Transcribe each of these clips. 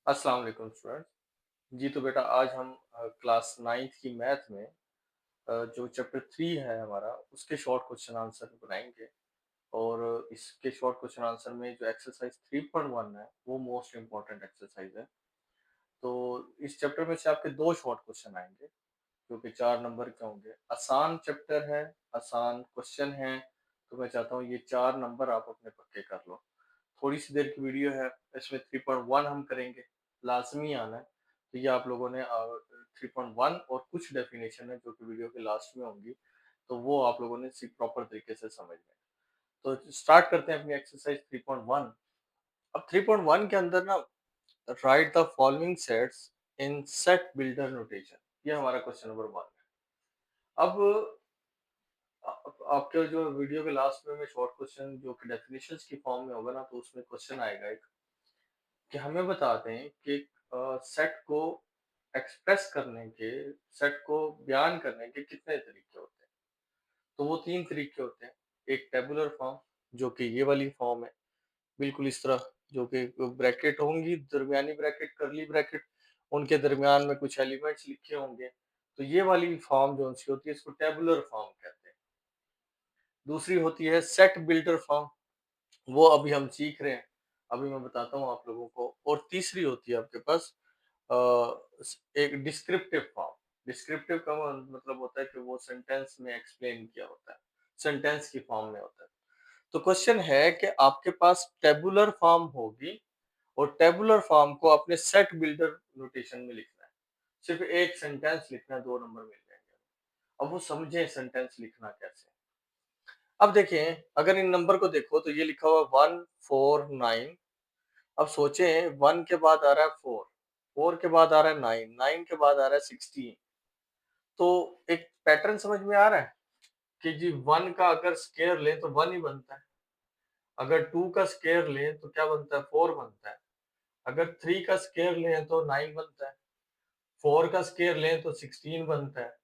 अस्सलाम वालेकुम स्टूडेंट। जी तो बेटा आज हम क्लास 9th की मैथ में जो चैप्टर 3 है हमारा उसके शॉर्ट क्वेश्चन आंसर बनाएंगे। और इसके शॉर्ट क्वेश्चन आंसर में जो एक्सरसाइज 3.1 है वो मोस्ट इम्पोर्टेंट एक्सरसाइज है। तो इस चैप्टर में से आपके दो शॉर्ट क्वेश्चन आएंगे जो कि 4 नंबर के होंगे। आसान चैप्टर है, आसान क्वेश्चन है, तो मैं चाहता हूँ ये 4 नंबर आप अपने पक्के कर लो। थोड़ी सी देर की वीडियो है, इसमें 3.1 हम करेंगे, लाजमी आना है। तो ये आप लोगों ने 3.1 और कुछ डेफिनेशन है जो कि वीडियो के लास्ट में होंगी, तो वो आप लोगों ने प्रॉपर तरीके से समझना है। तो स्टार्ट करते हैं अपनी एक्सरसाइज 3.1। अब 3.1 के अंदर ना, right the following sets in set builder notation, ये हमारा क्वेश्चन नंबर 1 है। अब आपके जो वीडियो के लास्ट में मैं शॉर्ट क्वेश्चन जो कि डेफिनेशंस की फॉर्म में होगा ना, तो उसमें क्वेश्चन आएगा एक कि हमें बताते हैं कि सेट को एक्सप्रेस करने के, सेट को बयान करने के कितने तरीके होते हैं। तो वो 3 तरीके होते हैं। एक टेबुलर फॉर्म जो कि ये वाली फॉर्म है, बिल्कुल इस तरह, जो कि ब्रैकेट होंगी, दरमियानी ब्रैकेट, करली ब्रैकेट, उनके दरमियान में कुछ एलिमेंट्स लिखे होंगे। तो ये वाली फॉर्म जो सी होती है इसको टेबुलर फॉर्म कहते हैं। दूसरी होती है सेट बिल्डर फॉर्म, वो अभी हम सीख रहे हैं, अभी मैं बताता हूँ आप लोगों को। और तीसरी होती है आपके पास अ, एक डिस्क्रिप्टिव फॉर्म। डिस्क्रिप्टिव का मतलब होता है कि वो सेंटेंस में एक्सप्लेन किया होता है, सेंटेंस की फॉर्म में होता है। तो क्वेश्चन है कि आपके पास टेबुलर फॉर्म होगी और टेबुलर फॉर्म को अपने सेट बिल्डर नोटेशन में लिखना है। सिर्फ एक सेंटेंस लिखना है, 2 नंबर मिल जाएंगे। अब वो समझे सेंटेंस लिखना कैसे। अब देखें, अगर इन नंबर को देखो तो ये लिखा हुआ 149। अब सोचें, 1 के बाद आ रहा है 4, 4 के बाद आ रहा है 9, 9 के बाद आ रहा है 16। तो एक पैटर्न समझ में आ रहा है कि जी 1 का अगर स्क्वायर लें तो 1 ही बनता है, अगर 2 का स्क्वायर लें तो क्या बनता है, 4 बनता है, अगर 3 का स्क्वायर लें तो 9 बनता है, 4 का स्क्वायर लें तो 16 बनता है,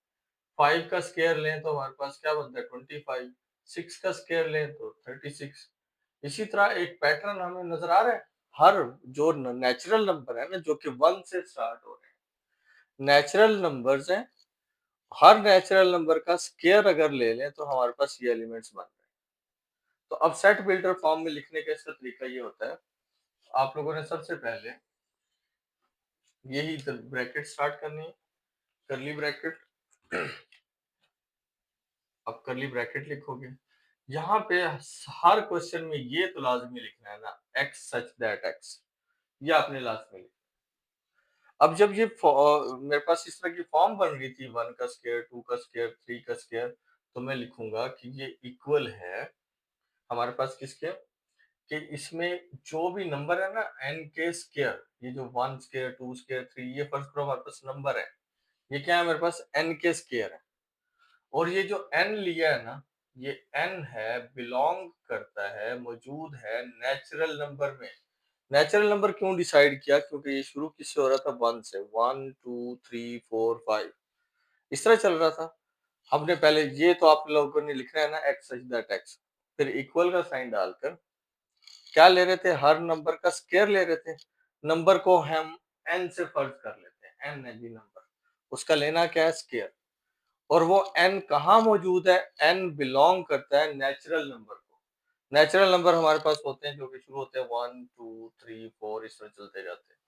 5 का स्क्वायर लें तो हमारे पास क्या बनता है, 25, 6 का स्क्वायर लें तो 36। इसी तरह एक पैटर्न हमें नजर आ रहा है। हर जो नेचुरल नंबर है ना, जो कि 1 से स्टार्ट हो रहे हैं, नेचुरल नंबर्स हैं, हर नेचुरल नंबर का स्क्वायर अगर ले लें तो हमारे पास ये एलिमेंट्स बन रहे हैं। तो अब सेट बिल्डर फॉर्म में लिखने का इसका तरीका ये होता है, आप लोगों ने सबसे पहले यही ब्रैकेट स्टार्ट करनी है, करली ब्रैकेट। अब करली ब्रैकेट लिखोगे, यहाँ पे हर क्वेश्चन में ये तो लाजमी लिखना है ना, एक्स सच दैट एक्स, ये आपने लाजमी लिखना। अब जब ये मेरे पास इस तरह की फॉर्म बन रही थी, 1 का स्क्वायर, 2 का स्क्वायर, 3 का स्क्वायर, तो मैं लिखूंगा कि ये इक्वल है हमारे पास किसके, कि इसमें जो भी नंबर है ना n के स्क्वायर, ये जो 1 स्क्वायर, 2 स्क्वायर, 3, ये फर्स्ट करो हमारे पास नंबर है, ये क्या है, मेरे पास n के स्क्वायर है। और ये जो n लिया है ना, ये n है, बिलोंग करता है, मौजूद है नेचुरल नंबर में। नेचुरल नंबर क्यों डिसाइड किया, क्योंकि ये शुरू किससे हो रहा था, 1 से, 1 2 3 4 5 इस तरह चल रहा था। हमने पहले ये तो आप लोगों ने लिखना है ना, एक्स सच दैट एक्स, फिर इक्वल का साइन डालकर क्या ले रहे थे, हर नंबर का स्क्वायर ले रहे थे। नंबर को हम n से फर्ज कर लेते हैं, n है जी नंबर, उसका लेना क्या है, स्क्वायर। और वो n कहाँ मौजूद है, n बिलोंग करता है नेचुरल नंबर को। नेचुरल नंबर हमारे पास होते हैं जो कि शुरू होते हैं 1 2 3 4 इस तरह चलते जाते हैं,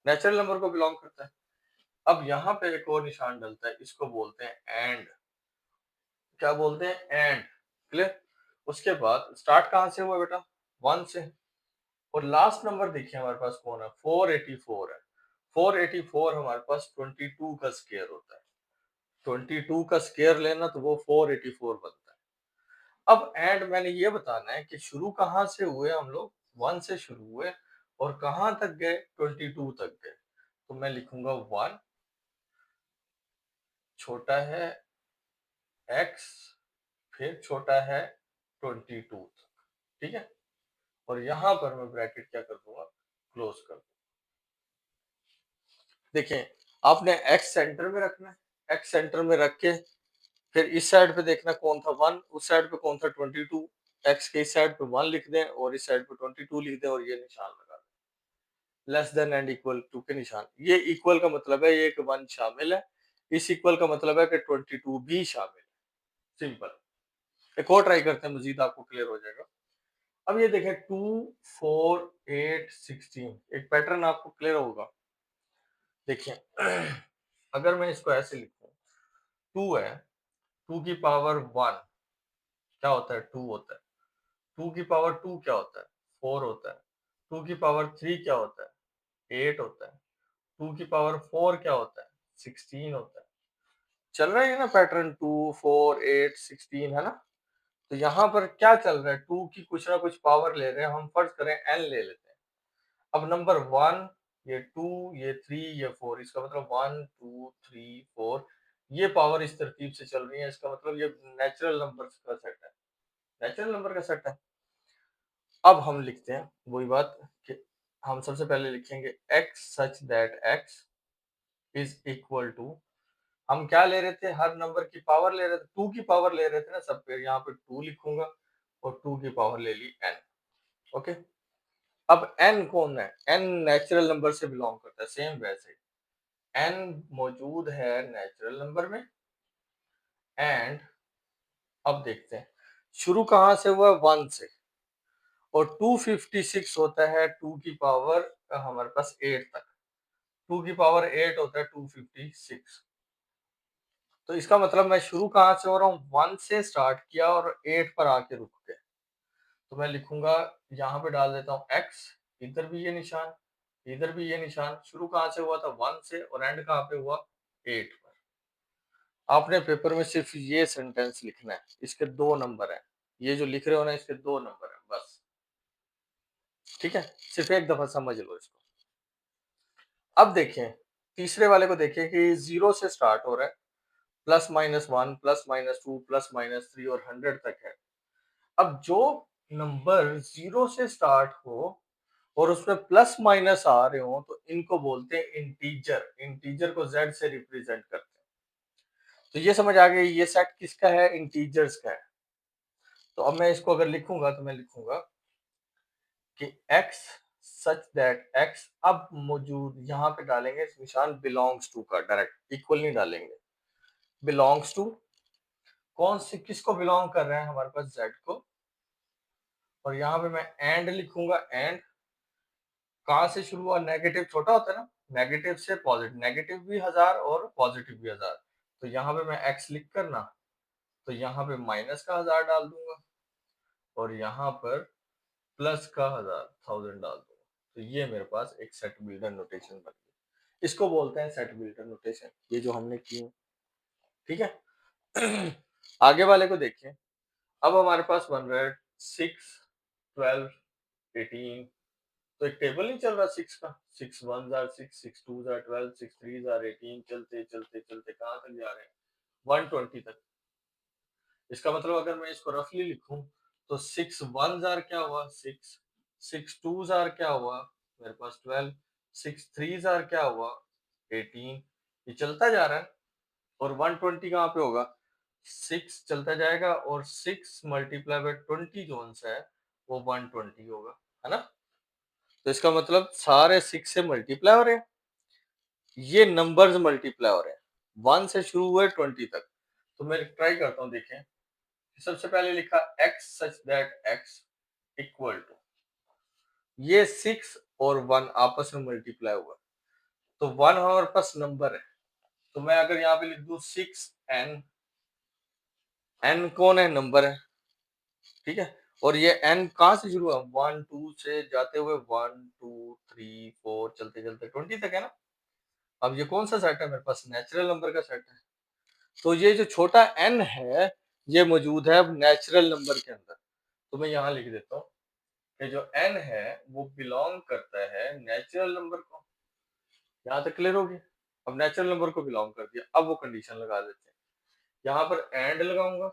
नेचुरल नंबर को बिलोंग करता है। अब यहाँ पे एक और निशान डलता है, इसको बोलते हैं एंड। क्या बोलते हैं, एंड। क्लियर। उसके बाद स्टार्ट कहाँ से हुआ बेटा, 1 से। और लास्ट नंबर देखिए हमारे पास कौन है, 484 है। 484 हमारे पास 22 का स्क्वायर होता है, 22 का स्क्वायर लेना तो वो 484 बनता है। अब एंड मैंने ये बताना है कि शुरू कहाँ से हुए हम लोग, 1 से शुरू हुए और कहाँ तक गए, 22 तक गए। तो मैं लिखूंगा 1 छोटा है x, फिर छोटा है 22 तक, ठीक है। और यहां पर मैं ब्रैकेट क्या कर दूंगा, क्लोज कर दूंगा। देखें, आपने x सेंटर में रखना है, x सेंटर में रख के फिर इस साइड पे देखना कौन था 1, उस साइड पे कौन था 22। x के इस साइड पे 1 लिख दें और इस साइड पे 22 लिख दें और ये निशान लगा दें। Less than and equal to के निशान, ये इक्वल का मतलब है ये कि 1 शामिल है, इस इक्वल का मतलब है कि 22 भी शामिल है। सिंपल। एक और ट्राई करते हैं, मजीद आपको क्लियर हो जाएगा। अब ये देखें 2 4 8 16, एक पैटर्न आपको क्लियर होगा। देखिए अगर मैं इसको ऐसे लिखूं, 2 है, 2 की पावर 1 क्या होता है, 2 होता है। 2 की पावर 2 क्या होता है, 4 होता है। 2 की पावर 3 क्या होता है, 8 होता है। 2 की पावर 4 क्या होता है, 16 होता है। चल रहा है ना पैटर्न, 2 4 8 16 है ना। तो यहाँ पर क्या चल रहा है, 2 की कुछ ना कुछ पावर ले रहे हैं हम, फर्ज करें n ले लेते हैं। अब नंबर 1, ये 2, ये 3, ये 4, इसका मतलब 1 2 3 4, ये पावर इस तरतीब से चल रही है, इसका मतलब ये नेचुरल नंबर का सेट है, नेचुरल नंबर का सेट है। अब हम लिखते हैं वही बात कि हम सबसे पहले लिखेंगे x such that x is equal to, हम क्या ले रहे थे, हर नंबर की पावर ले रहे थे, 2 की पावर ले रहे थे ना सब पे, यहाँ पे 2 लिखूंगा और 2 की पावर ले ली n। ओके। अब n कौन है, n नेचुरल नंबर से बिलोंग करता है, सेम वैसे n मौजूद है नेचुरल नंबर में। एंड अब देखते हैं शुरू कहां से हुआ, 1 से, और 256 होता है 2 की पावर हमारे पास 8 तक, 2 की पावर 8 होता है 256। तो इसका मतलब मैं शुरू कहां से हो रहा हूँ, 1 से स्टार्ट किया और 8 पर आके रुक गए। तो मैं लिखूंगा, यहाँ पे डाल देता हूँ x, इधर भी ये निशान, इधर भी ये निशान। शुरू कहां से हुआ था, 1 से, और एंड कहां पे हुआ, 8 पर। आपने पेपर में सिर्फ ये सेंटेंस लिखना है, इसके 2 नंबर है, ये जो लिख रहे हो ना इसके 2 नंबर है बस। ठीक है, सिर्फ एक दफा समझ लो इसको। अब देखें तीसरे वाले को, देखें कि 0 से स्टार्ट हो रहा है, +-1 +-2 +-3 और 100 तक है। अब जो नंबर 0 से स्टार्ट हो और उसमें प्लस माइनस आ रहे हो तो इनको बोलते हैं इंटीजर, इंटीजर को z से रिप्रेजेंट करते हैं। तो ये समझ आ गई, ये सेट किसका है, इंटीजर्स का है। तो अब मैं इसको अगर लिखूंगा तो मैं लिखूंगा कि x सच दैट x, अब मौजूद यहाँ पे डालेंगे निशान बिलोंग्स टू का, डायरेक्ट इक्वल नहीं डालेंगे, बिलोंग्स टू कौन सी, किसको बिलोंग कर रहे हैं, हमारे पास z को। और यहाँ पे मैं एंड लिखूंगा, एंड कहां से शुरू हुआ, नेगेटिव छोटा होता है ना, नेगेटिव से पॉजिटिव, नेगेटिव भी 1000 और पॉजिटिव भी 1000। तो यहाँ पे मैं x लिख कर ना, तो यहाँ पे माइनस का 1000 डाल दूंगा और यहाँ पर प्लस का 1000 डाल दूंगा। तो ये मेरे पास एक सेट बिल्डर नोटेशन बन गई, इसको बोलते हैं सेट बिल्डर नोटेशन, ये जो हमने की। ठीक है आगे वाले को देखें। अब हमारे पास बन रहा है 6 12 18, तो एक टेबल नहीं चल रहा 6 का, 6 1 आर 6 6 2 आर 12 6 3 आर 18, चलते चलते चलते कहां तक जा रहे हैं, 120 तक। इसका मतलब अगर मैं इसको रफली लिखूं तो 6 1 आर क्या हुआ 6, 6 2 आर क्या हुआ मेरे पास 12, 6 3 आर क्या हुआ 18, ये चलता जा रहा है। और 120 कहाँ पे होगा, 6 चलता जाएगा और 6 मल्टीप्लाई बाय 20 जो है वो 120 होगा, है ना। तो इसका मतलब सारे 6 से मल्टीप्लाई हो रहे हैं, ये नंबर्स मल्टीप्लाई हो रहे हैं, 1 से शुरू हुए 20 तक। तो मैं ट्राई करता हूं, देखें सबसे पहले लिखा x such that x equal to, ये 6 और 1 आपस में मल्टीप्लाई हुआ, तो 1 हमारे पास नंबर है। तो मैं अगर यहाँ पे लिख दूं 6n, n कौन है, नंबर है। ठीक है, और ये n कहां से शुरू हुआ, 1 2 से जाते हुए 1 2 3 4 चलते चलते 20 तक है ना। अब ये कौन सा सेट है, मेरे पास नेचुरल नंबर का सेट है। तो ये जो छोटा n है ये मौजूद है नेचुरल नंबर के अंदर। तो मैं यहाँ लिख देता हूँ कि जो n है वो बिलोंग करता है नेचुरल नंबर को। यहाँ तक क्लियर होगी। अब नेचुरल नंबर को बिलोंग कर दिया, अब वो कंडीशन लगा देते हैं। यहाँ पर एंड लगाऊंगा,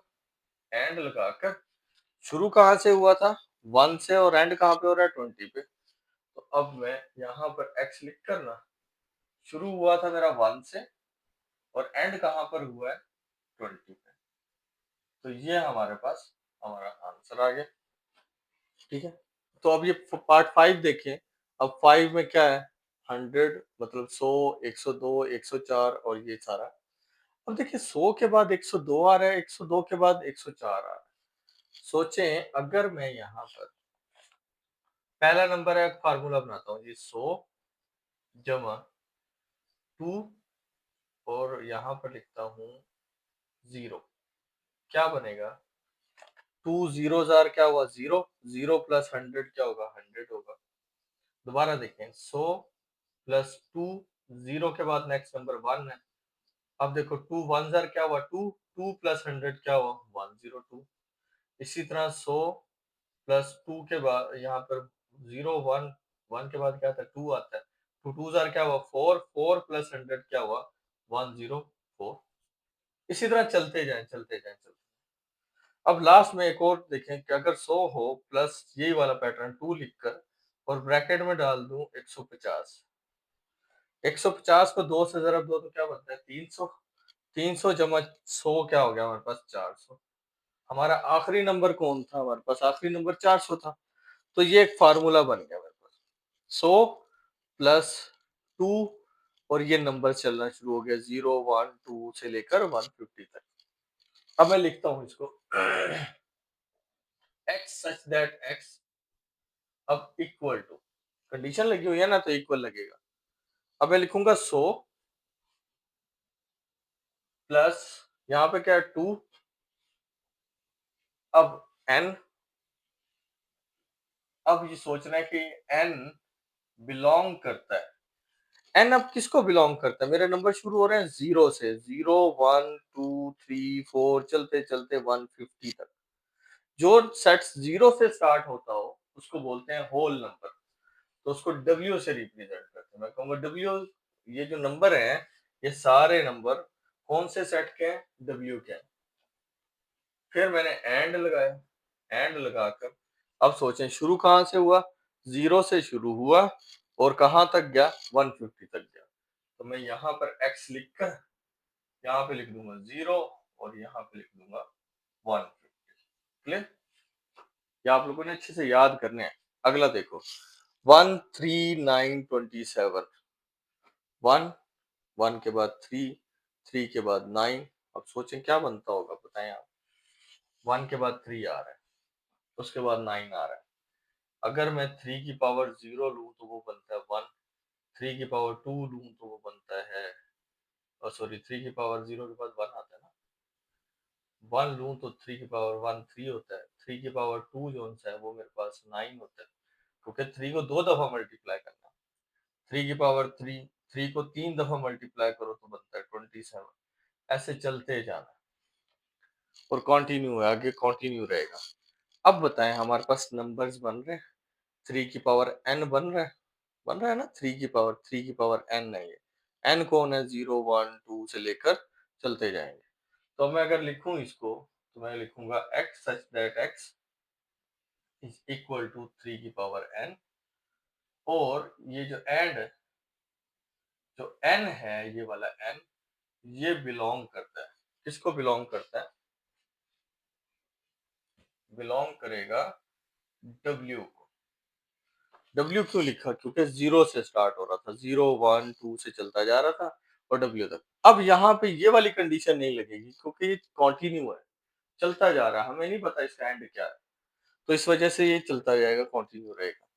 एंड लगाकर शुरू कहाँ से हुआ था, 1 से, और एंड कहाँ पे हो रहा है 20 पे। तो अब मैं यहाँ पर x लिख कर ना, शुरू हुआ था मेरा 1 से और एंड कहाँ पर हुआ है 20 पे। तो ये हमारे पास हमारा आंसर आ गया। ठीक है, तो अब ये पार्ट 5 देखें। अब 5 में क्या है, 100 मतलब 100, 102, 104 और ये सारा। अब देखिए 100 के बाद 102 आ रहा है, 102 के बाद 104 आ रहा है। सोचें अगर मैं यहाँ पर पहला नंबर है, फार्मूला बनाता हूँ जी, 100 जमा 2 और यहाँ पर लिखता हूँ 0, क्या बनेगा, 2 जीरो जार क्या हुआ, 0, 0 प्लस 100 क्या होगा, 100 होगा। दोबारा देखें, 100 प्लस 2, 0 के बाद नेक्स्ट नंबर 1 है। अब देखो 2 वन जार क्या हुआ, 2, 2 प्लस 100 क्या हुआ, 102। इसी तरह 100 प्लस 2 के बाद यहाँ पर 0 1, 1 के बाद क्या आता है, 2 आता है। 2 टू जार क्या हुआ, 4, 4 प्लस 100 क्या हुआ, 104। इसी तरह चलते जाएं चलते जाएं चलते। अब लास्ट में एक और देखें कि अगर 100 हो प्लस यही वाला पैटर्न 2 लिखकर और ब्रैकेट में डाल दूं 150। 150 को 2 से जरा दो तो क्या बनता है, 300। 300 जमा 100 क्या हो गया हमारे पास, 400। हमारा आखिरी नंबर कौन था, हमारे पास आखिरी नंबर 400 था। तो ये एक फार्मूला बन गया मेरे पास, 100 प्लस 2 और ये नंबर चलना शुरू हो गया 0 1 2 से लेकर 150 तक। अब मैं लिखता हूं इसको x such that x अब इक्वल टू, कंडीशन लगी हुई है ना तो इक्वल लगेगा। अब मैं लिखूंगा 100 प्लस यहाँ पे क्या है 2, अब n, अब ये सोचना है कि n बिलोंग करता है, n अब किसको बिलोंग करता है, मेरे नंबर शुरू हो रहे हैं 0 से, 0 1 2 3 4 चलते चलते 150 तक। जो सेट 0 से स्टार्ट होता हो उसको बोलते हैं होल नंबर, तो उसको W से रिप्रेजेंट करते हैं। मैं कहूंगा W, ये जो नंबर है ये सारे नंबर कौन से सेट के हैं, W के हैं। फिर मैंने एंड लगाया, एंड लगाकर अब सोचें शुरू कहां से हुआ, 0 से शुरू हुआ और कहां तक गया, 150 तक गया। तो मैं यहाँ पर x लिखकर यहाँ पे लिख दूंगा 0 और यहाँ पे लिख दूंगा 150। क्लियर, ये आप लोगों ने अच्छे से याद करने हैं। अगला देखो 13927, 1, 1 के बाद 3, 3 के बाद 9। अब सोचें क्या बनता होगा, बताएं आप। 1 के बाद 3 आ रहा है, उसके बाद 9 आ रहा है। अगर मैं 3 की पावर 0 लूं तो वो बनता है 1, 3 की पावर 2 लूं तो वो बनता है, सॉरी 3 की पावर 0 के बाद 1 आता है ना, 1 लूं तो 3 की पावर 1 3 होता है, 3 की पावर 2 जो है वो मेरे पास 9 होता है, क्योंकि 3 को 2 दफा मल्टीप्लाई करना। 3 की पावर 3, 3 को 3 दफा मल्टीप्लाई करो तो बनता है 27। ऐसे चलते जाना और कंटिन्यू है, आगे कंटिन्यू रहेगा। अब बताएं हमारे पास नंबर्स बन रहे हैं, 3 की पावर n बन रहा है, बन रहा है ना, 3 की पावर n है ये। n कौन है, 0 1 2 से लेकर चलते जाएंगे। तो मैं अगर लिखूं इसको तो मैं लिखूंगा x such that x is equal to 3 की पावर n, और ये जो एंड जो n है ये वाला n ये बिलोंग करता है, किसको बिलोंग करता है, बिलोंग करेगा w को। W क्यों लिखा, क्योंकि 0 से स्टार्ट हो रहा था, 0 1 2 से चलता जा रहा था और W तक। अब यहाँ पे ये वाली कंडीशन नहीं लगेगी क्योंकि ये कंटिन्यू है, चलता जा रहा है, हमें नहीं पता इसका एंड क्या है, तो इस वजह से ये चलता जाएगा, कंटिन्यू रहेगा।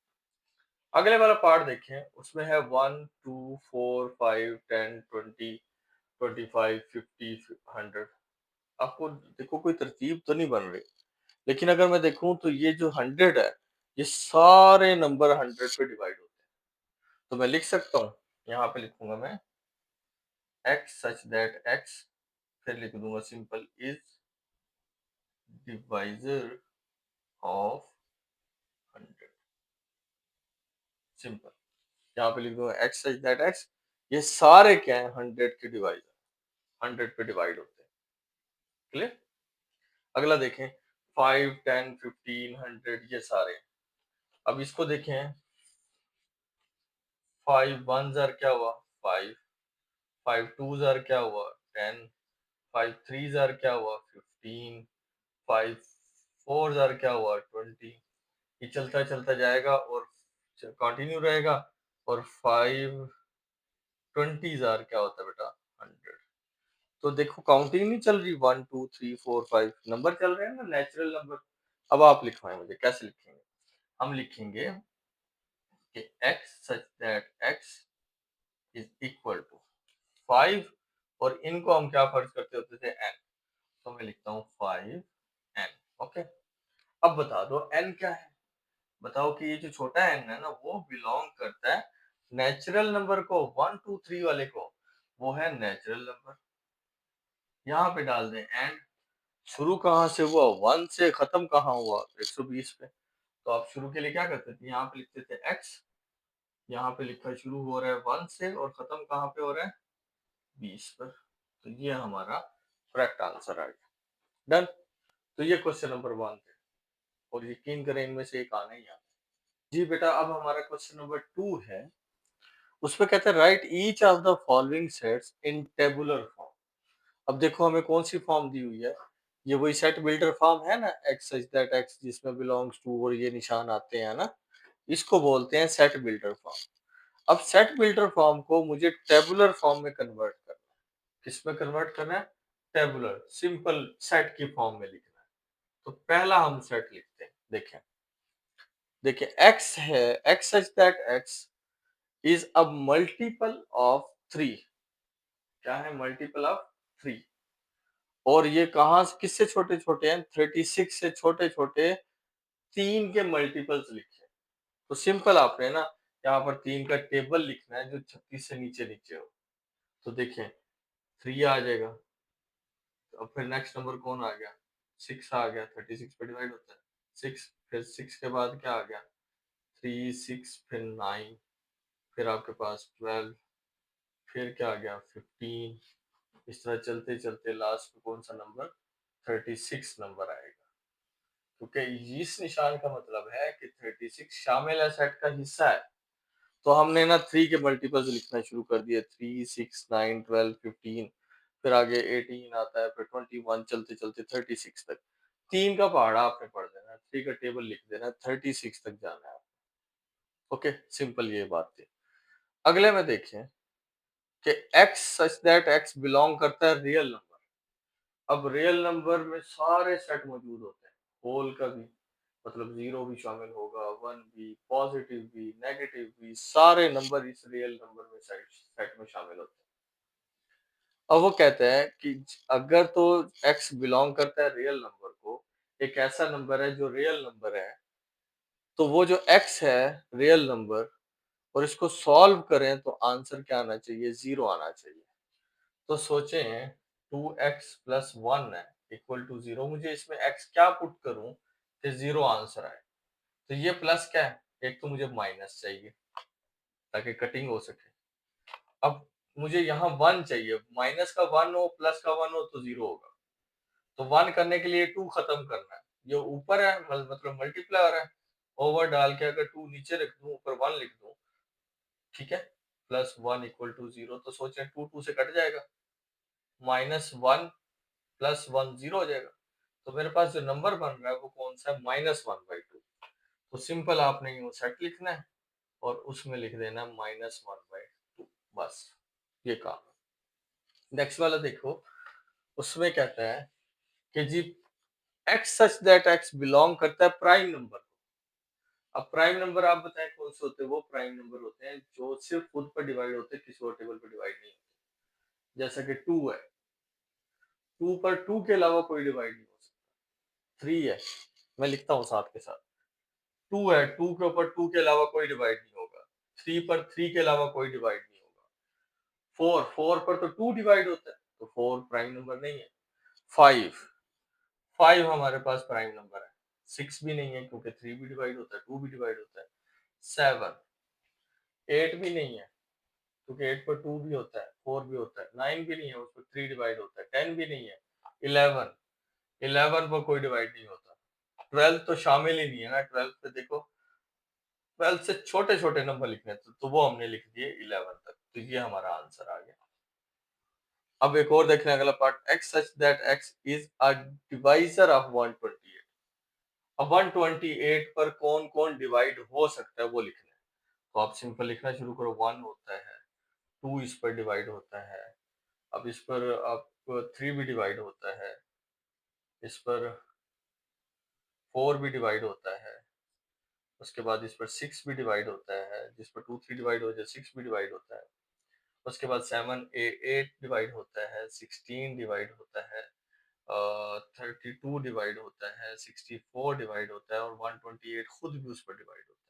अगले वाला पार्ट देखें, उसमें है 1 2 4 5 10 20 25 50 100। आपको देखो कोई तरतीब तो नहीं बन रही, लेकिन अगर मैं देखूं तो ये जो 100 है ये सारे नंबर 100 पे डिवाइड होते हैं। तो मैं लिख सकता हूँ, यहाँ पे लिखूंगा मैं x such that x, फिर लिख दूंगा simple is divisor of 100, simple. यहाँ पे लिख दूंगा x such that x, ये सारे क्या है 100 के डिवाइजर, 100 पे डिवाइड होते हैं। क्लियर, अगला देखें 5 10 15 100 ये सारे। अब इसको देखें, 5 वन जार क्या हुआ 5, 5 टू जार क्या हुआ 10, 5 थ्री जार क्या हुआ 15, 5 4 जार क्या हुआ 20। ये चलता चलता जाएगा और कंटिन्यू रहेगा, और 5 20 क्या होता है बेटा, 100। तो देखो काउंटिंग नहीं चल रही, 1 2 3 4 5 नंबर चल रहे हैं ना, नेचुरल नंबर। अब आप लिखवाएं मुझे, कैसे लिखेंगे? हम लिखेंगे कि x such that x is equal to 5, और इनको हम क्या फर्ज करते होते थे, n। तो मैं लिखता हूँ 5n। ओके, अब बता दो n क्या है। बताओ कि ये जो छोटा n है ना, वो बिलोंग करता है नेचुरल नंबर को, 1 2 3 वाले को, वो है नेचुरल नंबर। यहाँ पे डाल दें एंड, शुरू कहाँ से हुआ, 1 से, खत्म कहाँ हुआ, 120 पे। तो आप शुरू के लिए क्या करते थे, यहाँ पे लिखते थे x, यहाँ पे लिखा शुरू हो रहा है 1 से और खत्म कहाँ पे हो रहा है, 20 पर। तो ये हमारा करेक्ट आंसर आ गया। डन। तो ये क्वेश्चन नंबर 1 थे, और यकीन करें इनमें से एक आना ही आना। जी बेटा, अब हमारा क्वेश्चन नंबर 2 है। उसपे कहते हैं right each of the following sets in tabular form. अब देखो हमें कौन सी फॉर्म दी हुई है, ये वही सेट बिल्डर फॉर्म है ना, एक्स सच दैट एक्स जिसमें बिलोंग्स टू और ये निशान आते हैं ना, इसको बोलते हैं सेट बिल्डर फॉर्म। अब सेट बिल्डर फॉर्म को मुझे टेबुलर फॉर्म में कन्वर्ट करना है। किस में कन्वर्ट करना है, टेबुलर, सिंपल सेट की फॉर्म में लिखना है। तो पहला हम सेट लिखते हैं, देखें, देखिए एक्स है, x such that x is a multiple of 3। क्या है, मल्टीपल ऑफ 3। और ये कहां से, किससे छोटे छोटे हैं, 36 से छोटे छोटे 3 के मल्टीपल्स लिखे। तो सिंपल आपने ना यहाँ पर 3 का टेबल लिखना है जो 36 से नीचे नीचे हो। तो देखें 3 आ जाएगा, अब फिर नेक्स्ट नंबर कौन आ गया, 6 आ गया, 36 पे डिवाइड होता है 6, फिर 6 के बाद क्या आ गया, 3 6, फिर 9, फिर आपके पास 12, फिर क्या आ गया, 15। इस तरह चलते चलते लास्ट में कौन सा नंबर, 36 नंबर आएगा। क्योंकि इस निशान का मतलब है कि 36 शामिल है, सेट का हिस्सा है। तो हमने ना 3 के मल्टीपल्स लिखना शुरू कर दिए, 3 6 9 12 15, फिर आगे 18 आता है, फिर 21, चलते चलते 36 तक। 3 का पहाड़ा आपने पढ़ देना, 3 का टेबल लिख देना, 36 तक जाना है। ओके, सिंपल ये बात थी। अगले में देखें कि x such that x belong करता है रियल नंबर। अब रियल नंबर में सारे सेट मौजूद होते हैं, होल का भी, मतलब जीरो भी शामिल होगा, 1 भी, पॉजिटिव भी, नेगेटिव भी, सारे नंबर इस रियल नंबर में सेट सेट में शामिल होते हैं। अब वो कहते हैं कि अगर तो x बिलोंग करता है रियल नंबर को, एक ऐसा नंबर है जो रियल नंबर है, तो वो जो x है रियल नंबर, और इसको सॉल्व करें तो आंसर क्या आना चाहिए, 0 आना चाहिए। तो सोचें 2x प्लस 1 है इक्वल टू 0, मुझे इसमें x क्या पुट करूं कि 0 आंसर आए। तो ये प्लस क्या है, एक तो मुझे माइनस चाहिए ताकि कटिंग हो सके। अब मुझे यहाँ 1 चाहिए, माइनस का 1 हो प्लस का 1 हो तो 0 होगा। तो 1 करने के लिए 2 खत्म करना है, ये ऊपर है मतलब मल्टीप्लाई है, ओवर डाल के अगर 2 नीचे रख दूं, ऊपर 1 लिख दूं, ठीक है, प्लस 1 इक्वल टू 0। तो सोचें 2 2 से कट जाएगा, माइनस 1 प्लस 1 0 हो जाएगा। तो मेरे पास जो नंबर बन रहा है वो कौन सा है, -1/2। तो सिंपल आपने यूं सेट लिखना है और उसमें लिख देना -1/2, बस ये काम है। नेक्स्ट वाला देखो, उसमें कहता है कि जी x such that x belong करता है प्राइम नंबर। अब प्राइम नंबर आप बताएं कौन से होते हैं, वो प्राइम नंबर होते हैं जो सिर्फ खुद पर डिवाइड होते हैं, किसी और टेबल पर डिवाइड नहीं होते। जैसा कि 2 है, 2 पर 2 के अलावा कोई डिवाइड नहीं हो सकता। 3 है, मैं लिखता हूँ साथ के साथ, 2 है, 2 के ऊपर 2 के अलावा कोई डिवाइड नहीं होगा। 3 पर 3 के अलावा कोई डिवाइड नहीं होगा। 4, 4 पर तो 2 डिवाइड होता है, तो 4 प्राइम नंबर नहीं है। 5, 5 हमारे पास प्राइम नंबर है। 6 भी नहीं है क्योंकि 3 भी डिवाइड होता है, 2 भी डिवाइड होता है। 7, 8 भी नहीं है क्योंकि 8 पर 2 भी होता है, 4 भी होता है। 9 भी नहीं है, उस पर 3 डिवाइड होता है। 10 भी नहीं है। 11, 11 पर कोई डिवाइड नहीं होता। 12 तो शामिल ही नहीं है ना, 12 पे देखो, 12 से छोटे छोटे नंबर लिखने हैं, तो वो हमने लिख दिए 11 तक। तो ये हमारा आंसर आ गया। अब एक और देखने अगला part, x such that x is a divisor of 128। अब 128 पर कौन कौन डिवाइड हो सकता है वो लिखना है। तो आप सिंपल लिखना शुरू करो, 1 होता है, 2 इस पर डिवाइड होता है, अब इस पर आप 3 भी डिवाइड होता है, इस पर 4 भी डिवाइड होता है, उसके बाद इस पर 6 भी डिवाइड होता है, जिस पर 2 3 डिवाइड हो जाए 6 भी डिवाइड होता है, उसके बाद 8 डिवाइड होता है, 16 डिवाइड होता है, 32 डिवाइड होता है, 64 डिवाइड होता है और 128 खुद भी उस पर डिवाइड होता है।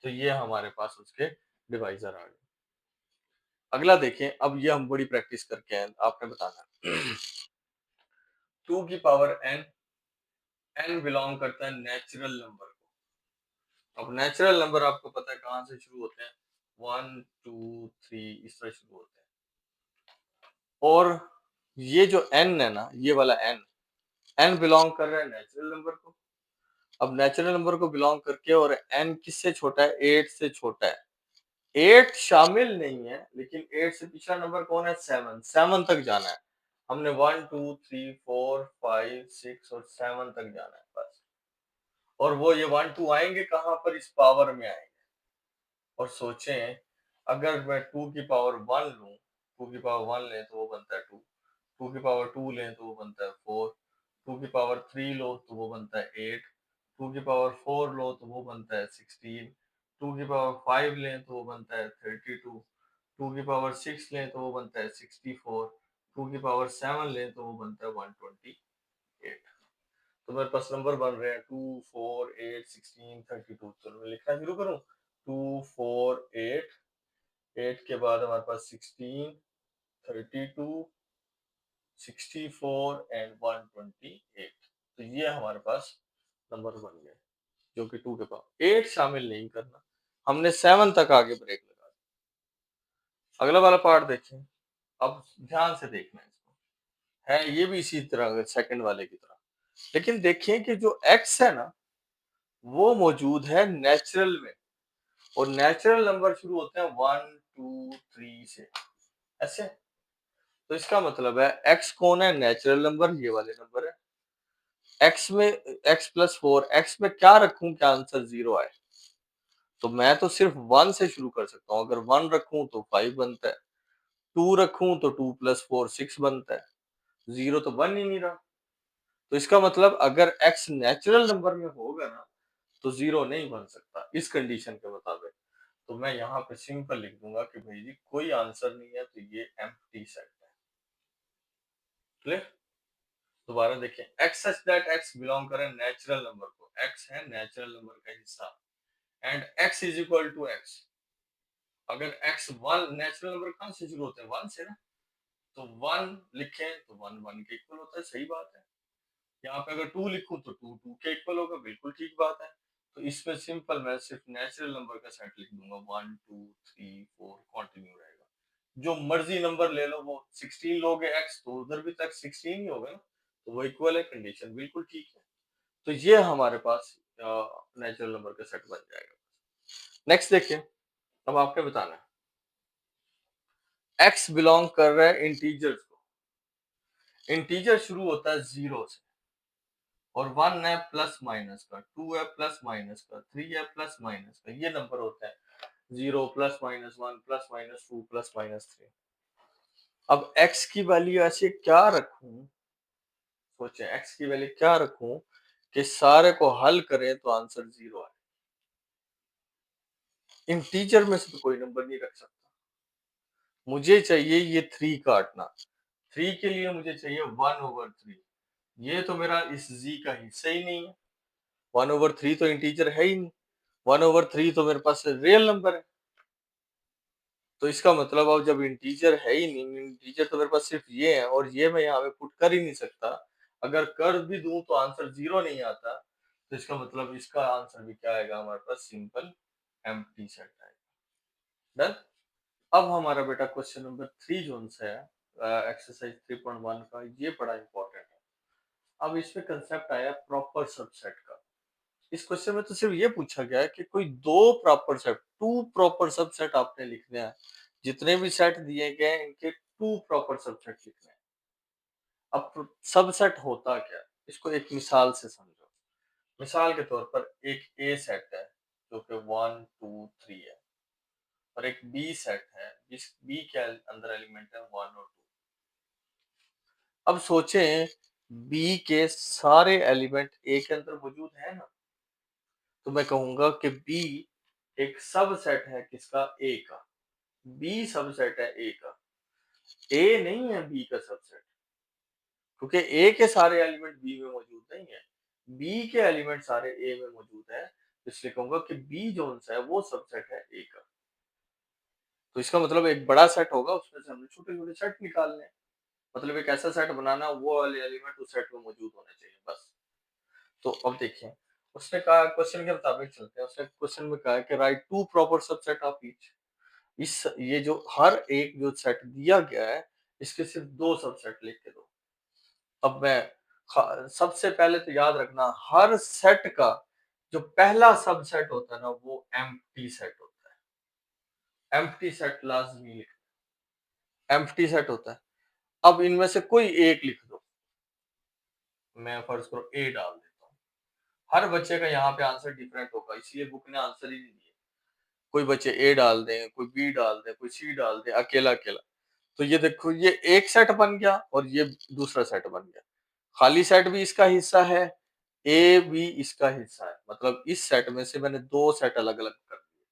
तो ये हमारे पास उसके डिवाइजर आ गए। अगला देखें, अब ये हम बड़ी प्रैक्टिस करके हैं, आपने बताना। 2 की पावर n, n बिलोंग करता है नेचुरल नंबर को। अब नेचुरल नंबर आपको पता है कहाँ से शुरू होते हैं, 1 2 3 इस तरह शुरू होते हैं। और ये जो n है ना, ये वाला n बिलोंग कर रहा है नेचुरल नंबर को। अब नेचुरल नंबर को बिलोंग करके, और n किससे छोटा है, 8 से छोटा है। 8 शामिल नहीं है, लेकिन 8 से पिछला नंबर कौन है, 7 तक जाना है हमने। 1 2 3 4 5 6 और 7 तक जाना है बस। और वो ये 1 2 आएंगे कहां पर, इस पावर में आएंगे। और सोचें, अगर मैं 2 की पावर 1 लूं, 2 की पावर 1 लें तो वो बनता है 2, 2 की पावर 2 लें तो वो बनता है 4, 2 की पावर 3 लो तो वो बनता है 8, 2 की पावर 4 लो तो वो बनता है 16, 2 की पावर 5 लें तो वो बनता है 32, 2 की पावर 6 लें तो वो बनता है 64, 2 की पावर 7 लें तो वो बनता है 128। तो मेरे पास नंबर बन रहे हैं 2 4 8 16 32। चलो मैं लिखना शुरू करूं, 2 4 8, 8 के बाद हमारे पास 16 32 64 एंड 128। तो ये हमारे पास नंबर बन गए, जो कि 2 के पावर 8 शामिल नहीं करना, हमने 7 तक आगे ब्रेक लगा दिया। अगला वाला पार्ट देखें, अब ध्यान से देखना है इसको, है ये भी इसी तरह सेकंड वाले की तरह, लेकिन देखें कि जो x है ना, वो मौजूद है नेचुरल में। और नेचुरल नंबर शुरू होते हैं 1 2 3 से, ऐसे। तो इसका मतलब है x कौन है, नेचुरल नंबर, ये वाले नंबर है। x में x प्लस 4, x में क्या रखूं कि आंसर 0 आए, तो मैं तो सिर्फ 1 से शुरू कर सकता हूं। अगर 1 रखूं तो 5 बनता है, 2 रखूं तो 2 प्लस 4 6 बनता है, 0 तो बन ही नहीं रहा। तो इसका मतलब अगर x नेचुरल नंबर में होगा ना, तो 0 नहीं बन सकता इस कंडीशन के मुताबिक। तो मैं यहाँ पे सिंपल लिख दूंगा कि भाई जी कोई आंसर नहीं है, तो ये एम्प्टी सेट है। क्लियर? दोबारा देखें, x such that x belong करे नेचुरल नंबर को, x है नेचुरल नंबर का हिस्सा, and x is equal to x। अगर x 1, नेचुरल नंबर कहां से शुरू होते हैं, 1 से ना, तो 1 लिखें तो 1 1 के इक्वल होता है, सही बात है। यहाँ पे अगर 2 लिखूं तो 2 2 के इक्वल होगा, बिल्कुल ठीक बात है। तो इसमें सिंपल मैं सिर्फ नेचुरल नंबर का सेट लिख दूंगा, 1 2 3 4 कंटिन्यू रहेगा। जो मर्जी नंबर ले लो, वो 16 लोगे x तो उधर भी तक 16 ही होगा ना, तो वो इक्वल है, कंडीशन बिल्कुल ठीक है। तो ये हमारे पास नेचुरल नंबर का सेट बन जाएगा। नेक्स्ट देखिए, अब आपने बताना है x बिलोंग कर रहा है इंटीजर्स को। इंटीजर शुरू होता है 0 से, और 1 है प्लस माइनस का, 2 है प्लस माइनस का, 3 है प्लस माइनस का, ये नंबर होता है 0 plus minus 1 plus minus 2 plus minus 3। अब x की वैल्यू ऐसे क्या रखूं, सोचें x की वैल्यू क्या रखूं कि सारे को हल करें तो आंसर 0 आए। इंटीजर में से तो कोई नंबर नहीं रख सकता, मुझे चाहिए ये 3 काटना। 3 के लिए मुझे चाहिए 1/3। ये तो मेरा इस z का हिस्सा ही नहीं है, 1/3 तो इंटीजर है ही नहीं, 1/3 तो मेरे पास रियल नंबर है। तो इसका मतलब अब जब इंटीजर है ही नहीं, इंटीजर तो मेरे पास सिर्फ ये है, और ये मैं यहाँ पे पुट कर ही नहीं सकता। अगर कर भी दूं तो आंसर 0 नहीं आता, तो इसका मतलब इसका आंसर भी क्या आएगा हमारे पास, सिंपल एम्प्टी सेट आएगा। डन। अब हमारा बेटा क्वेश्चन नंबर 3 जोन से है, एक्सरसाइज 3.1 का, ये बड़ा इंपॉर्टेंट है। अब इसमें कंसेप्ट आया प्रॉपर सबसेट का। इस क्वेश्चन में तो सिर्फ ये पूछा गया है कि कोई दो proper set, two proper subset आपने लिखने हैं। जितने भी सेट दिए गए हैं इनके टू प्रॉपर सबसेट लिखने हैं। अब सबसेट होता क्या है, इसको एक मिसाल से समझो। मिसाल के तौर पर एक ए सेट है जो कि 1 2 3 है, और एक बी सेट है जिस बी के अंदर एलिमेंट है 1 और 2। अब सोचें बी के सारे एलिमेंट ए के अंदर मौजूद है ना, तो मैं कहूंगा कि बी एक सबसेट है किसका, ए का। बी सबसेट है ए का, ए नहीं है बी का सबसेट, क्योंकि ए के सारे एलिमेंट बी में मौजूद नहीं है, बी के एलिमेंट सारे ए में मौजूद है, इसलिए कहूंगा कि बी जोन सा है वो सबसेट है ए का। तो इसका मतलब एक बड़ा सेट होगा, उसमें से हमने छोटे छोटे सेट निकालने हैं। मतलब एक ऐसा सेट बनाना वो वाले एलिमेंट उस सेट में मौजूद होने चाहिए बस। तो अब देखिए, उसने कहा क्वेश्चन के मुताबिक चलते हैं। उसने क्वेश्चन में कहा है कि write two proper subset of each. इस ये जो हर एक जो सेट दिया गया है इसके सिर्फ दो सबसेट लिख के दो। अब मैं सबसे पहले तो याद रखना, हर सेट का जो पहला सबसेट होता है ना वो एम्प्टी सेट होता है। एम्प्टी सेट लाजमी लिख, एम्प्टी सेट होता है। अब इनमें से कोई एक लिख दो, मैं फर्ज करो ए डाल देता हूँ। हर बच्चे का यहाँ पे आंसर डिफरेंट होगा, इसलिए बुक ने आंसर ही नहीं दिया। कोई बच्चे ए डाल दें, कोई बी डाल दे, कोई सी डाल दे, अकेला अकेला। तो ये देखो, ये एक सेट बन गया और ये दूसरा सेट बन गया। खाली सेट भी इसका हिस्सा है, ए भी इसका हिस्सा है। मतलब इस सेट में से मैंने दो सेट अलग अलग कर दिए,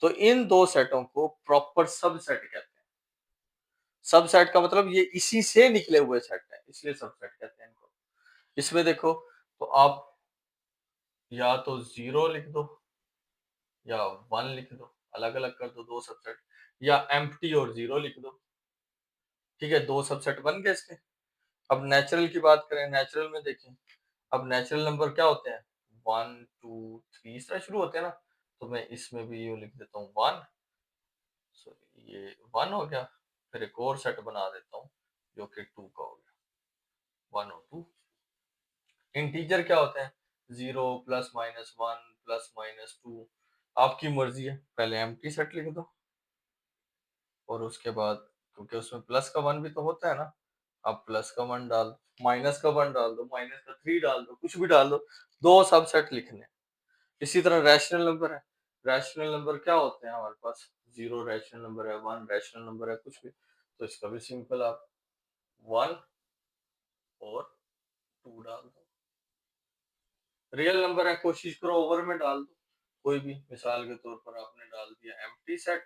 तो इन दो सेटों को प्रॉपर सबसेट कहते हैं। सबसेट का मतलब ये इसी से निकले हुए सेट है, इसलिए सबसेट कहते हैं इनको। इसमें देखो, तो आप या तो जीरो लिख दो या वन लिख दो, अलग अलग कर दो दो सबसेट, या एम्प्टी और जीरो लिख दो। ठीक है, दो सबसेट बन गए इसके। अब नेचुरल की बात करें, नेचुरल में देखें, अब नेचुरल नंबर क्या होते हैं, 1 2 3 इस तरह शुरू होते हैं ना। तो मैं इसमें भी ये लिख देता हूँ 1, सॉरी ये 1 हो गया। फिर एक और सेट बना देता हूँ जो कि 2 का हो गया, 1 और 2। इंटीजर क्या होते हैं, 0 प्लस माइनस 1 प्लस माइनस 2। आपकी मर्जी है, पहले एम्प्टी सेट लिख दो और उसके बाद, क्योंकि उसमें प्लस का 1 भी तो होता है ना, आप प्लस का 1 डाल दो, माइनस का 1 डाल दो, माइनस का 3 डाल दो, कुछ भी डाल दो। दो सबसेट लिखने। इसी तरह रैशनल नंबर है, रैशनल नंबर क्या होते हैं हमारे पास, 0 रैशनल नंबर है, 1 रैशनल नंबर है, कुछ भी। तो इसका भी सिंपल, आप 1 और 2 डाल दो। रियल नंबर है, कोशिश करो ओवर में डाल दो कोई भी। मिसाल के तौर पर आपने डाल दिया एम्प्टी सेट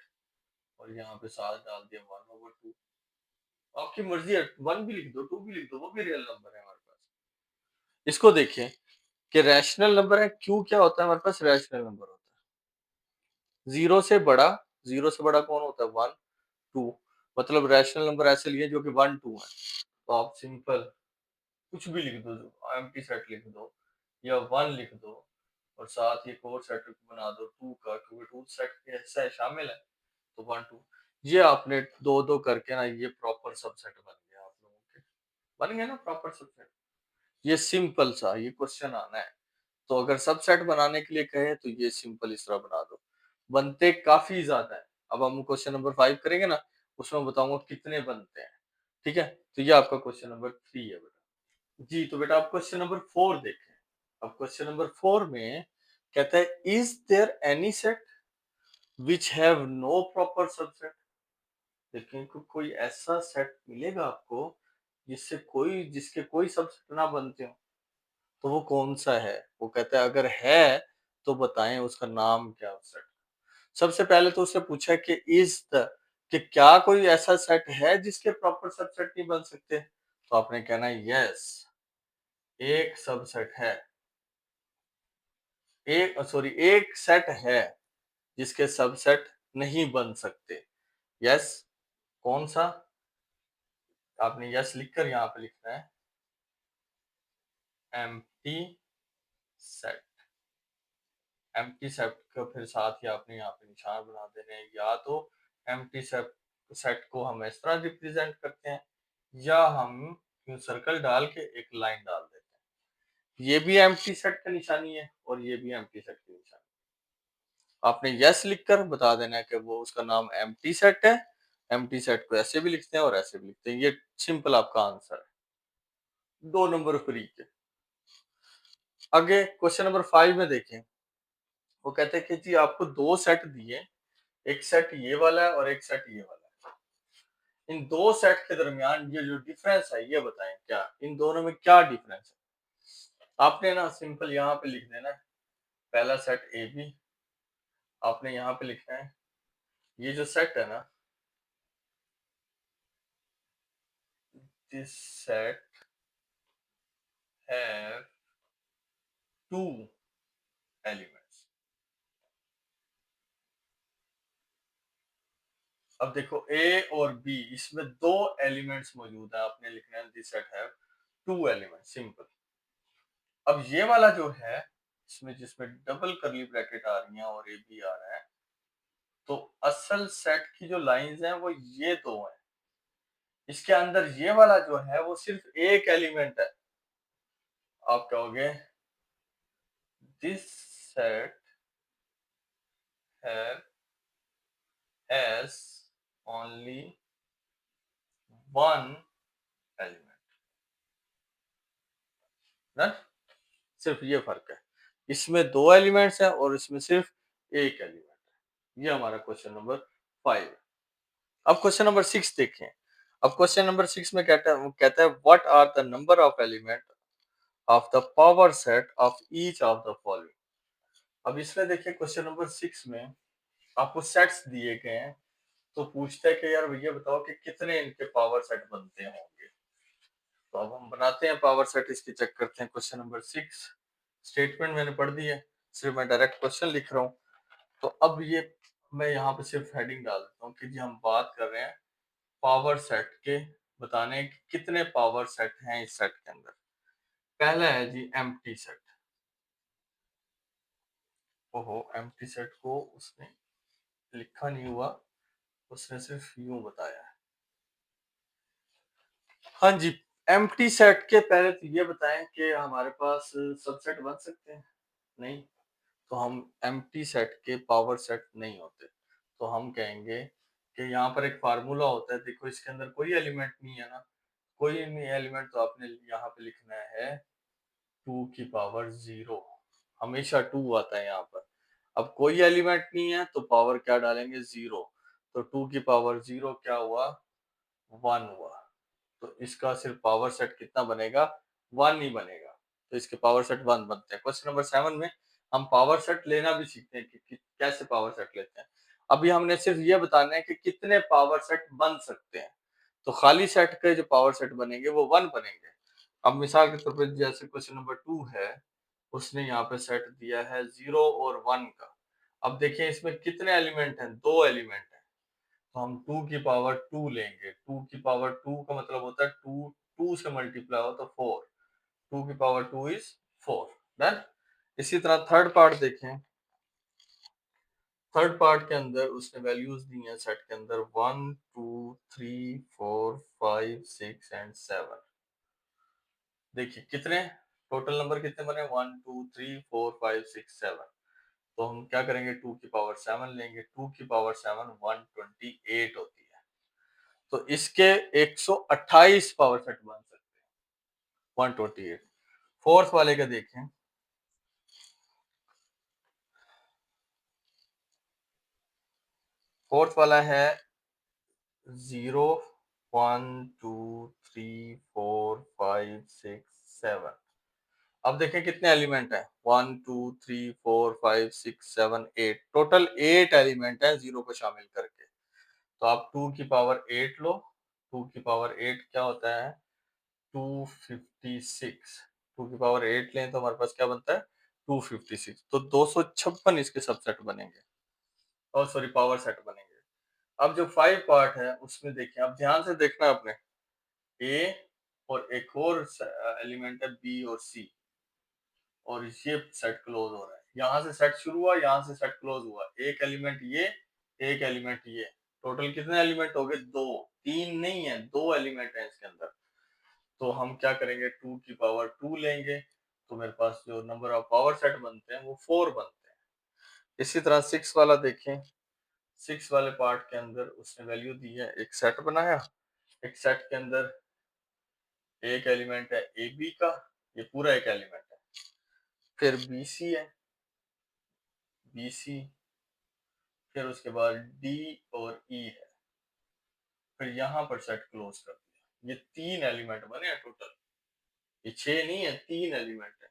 और यहाँ पे साथ डाल दिया 1/2। आपकी मर्जी है, 1 भी लिख दो, 2 भी लिख दो, वो भी रियल नंबर है हमारे पास। इसको देखिए कि रैशनल नंबर है, क्यों क्या होता है हमारे पास, रैशनल नंबर होता है जीरो से बड़ा। जीरो से बड़ा कौन होता है, 1 2। मतलब रैशनल नंबर ऐसे लिए जो कि 1 2 है। तो आप सिंपल कुछ भी लिख दो, एम्प्टी सेट लिख दो या 1 लिख दो, और साथ ही एक और सेट बना दो 2 का, क्योंकि 2 सेट के हिस्सा शामिल है। तो 1 2, ये आपने दो दो करके ना, ये प्रॉपर सबसेट बन गया आप लोगों के। बन गया ना प्रॉपर सबसेट। ये सिंपल सा ये क्वेश्चन आना है। तो अगर सबसेट बनाने के लिए कहे तो ये सिंपल इस तरह बना दो। बनते काफी ज्यादा है। अब हम क्वेश्चन नंबर 5 करेंगे ना, उसमें बताऊंगा कितने बनते हैं। ठीक है, तो ये आपका क्वेश्चन नंबर 3 है बेटा। जी, तो बेटा आप क्वेश्चन नंबर 4 देखें। अब क्वेश्चन नंबर 4 में कहता है, is there any set which have no proper subset. देखिए, कोई ऐसा सेट मिलेगा आपको जिसके कोई सबसेट ना बनते हो, तो वो कौन सा है। वो कहता है अगर है तो बताएं उसका नाम क्या है उस सेट। सबसे पहले तो उससे पूछा कि इज द, कि क्या कोई ऐसा सेट है जिसके प्रॉपर सबसेट नहीं बन सकते। तो आपने कहना है यस, एक सबसेट है, एक सेट है जिसके सबसेट नहीं बन सकते। यस, कौन सा। आपने यस लिखकर यहाँ पे लिखना है एम्प्टी सेट। एम्प्टी सेट का फिर साथ ही आपने यहाँ पे निशान बना देने हैं। या तो एम्प्टी सेट सेट को हम इस तरह रिप्रेजेंट करते हैं, या हम सर्कल डाल के एक लाइन डाल देते हैं। ये भी एम्प्टी सेट का निशानी है और ये भी एम्प्टी सेट की निशानी। आपने यस लिखकर बता देना है कि वो उसका नाम एम्प्टी सेट है। एम्प्टी सेट को ऐसे भी लिखते हैं और ऐसे भी लिखते हैं। ये सिंपल आपका आंसर है, 2 नंबर फ्री के। आगे क्वेश्चन नंबर 5 में देखें। वो कहते हैं कि जी आपको दो सेट दिए, एक सेट ये वाला है और एक सेट ये वाला है। इन दो सेट के दरमियान ये जो डिफरेंस है ये बताएं, क्या इन दोनों में क्या डिफरेंस है? आपने ना सिंपल यहाँ पे लिख देना है, पहला सेट ए बी, आपने यहाँ पे लिखना है ये जो सेट है ना, this set have two elements. अब देखो ए और बी इसमें दो एलिमेंट्स मौजूद है, आपने लिखना है this set have two elements, simple. अब ये वाला जो है इसमें जिसमें डबल करली ब्रैकेट आ रही है और ए बी आ रहा है, तो असल सेट की जो लाइंस हैं वो ये दो हैं। इसके अंदर ये वाला जो है वो सिर्फ एक एलिमेंट है। आप कहोगे this set has only one element ना, सिर्फ ये फर्क है, इसमें दो एलिमेंट्स हैं और इसमें सिर्फ एक एलिमेंट है। ये हमारा क्वेश्चन नंबर 5 है। अब क्वेश्चन नंबर 6 देखें। अब क्वेश्चन नंबर 6 में कहता है what are the number of element of the power set of each of the following. अब इसमें देखिए क्वेश्चन नंबर 6 में आपको सेट्स दिए गए हैं, तो पूछता है कि यार भैया बताओ कि कितने इनके पावर सेट बनते होंगे। तो अब हम बनाते हैं पावर सेट, इसकी चेक करते हैं। क्वेश्चन नंबर 6 स्टेटमेंट मैंने पढ़ दी है, सिर्फ मैं डायरेक्ट क्वेश्चन लिख रहा हूँ। तो अब ये मैं यहाँ पे सिर्फ हेडिंग डाल देता हूँ कि जी हम बात कर रहे हैं पावर सेट के, बताने कि कितने पावर सेट हैं इस सेट के अंदर। पहला है जी एम्प्टी सेट। ओहो, एम्प्टी सेट को उसने लिखा नहीं हुआ, उसने सिर्फ यूं बताया है। हाँ जी, एम्प्टी सेट के पहले तो ये बताएं कि हमारे पास सबसेट बन सकते हैं? नहीं। तो हम एम्प्टी सेट के पावर सेट नहीं होते, तो हम कहेंगे कि यहाँ पर एक फार्मूला होता है। देखो इसके अंदर कोई एलिमेंट नहीं है ना, कोई नहीं एलिमेंट, तो आपने यहाँ पे लिखना है 2 की पावर 0। हमेशा 2 आता है यहाँ पर। अब कोई एलिमेंट नहीं है तो पावर क्या डालेंगे? 0। तो 2 की पावर 0 क्या हुआ? 1 हुआ। तो इसका सिर्फ पावर सेट कितना बनेगा? 1 ही बनेगा। तो इसके पावर सेट 1 बनते हैं। क्वेश्चन नंबर 7 में हम पावर सेट लेना भी सीखते हैं कि कैसे पावर सेट लेते हैं। अभी हमने सिर्फ ये बताना है कि कितने पावर सेट बन सकते हैं। तो खाली सेट के जो पावर सेट बनेंगे वो 1 बनेंगे। अब मिसाल के तौर पर जैसे क्वेश्चन नंबर 2 है, उसने यहाँ पे सेट दिया है 0 और 1 का। अब देखिए इसमें कितने एलिमेंट हैं? 2 एलिमेंट हैं। तो हम 2 की पावर 2 लेंगे। 2 की पावर 2 का मतलब होता है 2, 2 से मल्टीप्लाई हो तो 4। 2 की पावर 2 इज 4। डन। इसी तरह थर्ड पार्ट देखें। थर्ड पार्ट के अंदर उसने वैल्यूज दी हैं सेट के अंदर 1 2 3 4 5 6 एंड 7। देखिए कितने टोटल नंबर कितने बने? 1 2 3 4 5 6 7। तो हम क्या करेंगे? 2 की पावर 7 लेंगे। 2 की पावर 7 128 होती है। तो इसके 128 पावर सेट बन सकते हैं। 128। फोर्थ वाले का देखें। फोर्थ वाला है 0 1 2 3 4 5 6 7। अब देखें कितने एलिमेंट हैं? 1 2 3 4 5 6 7 8। टोटल 8 एलिमेंट है जीरो को शामिल करके। तो आप 2 की पावर 8 लो। 2 की पावर 8 क्या होता है? 256। 2 की पावर 8 लें तो हमारे पास क्या बनता है? 256। तो 256 इसके सबसेट बनेंगे, और सॉरी पावर सेट बनेंगे। अब जो 5 पार्ट है उसमें देखिए, अब ध्यान से देखना आपने। ए और एक और एलिमेंट है बी और सी, और ये सेट क्लोज हो रहा है। यहाँ से सेट शुरू हुआ, यहाँ से सेट क्लोज हुआ। एक एलिमेंट ये, एक एलिमेंट ये। टोटल कितने एलिमेंट हो गए? 2। 3 नहीं है, 2 एलिमेंट है इसके अंदर। तो हम क्या करेंगे? 2 की पावर 2 लेंगे, तो मेरे पास जो नंबर ऑफ पावर सेट बनते हैं वो 4 बनते हैं। इसी तरह 6 वाला देखें। 6 वाले पार्ट के अंदर उसने वैल्यू दी है, एक सेट बनाया। एक सेट के अंदर एक एलिमेंट है ए बी का, ये पूरा एक एलिमेंट है। फिर बी सी है, बी सी फिर उसके बाद डी और ई है, फिर यहाँ पर सेट क्लोज कर दिया। ये 3 एलिमेंट बने हैं टोटल, ये 6 नहीं है, 3 एलिमेंट है।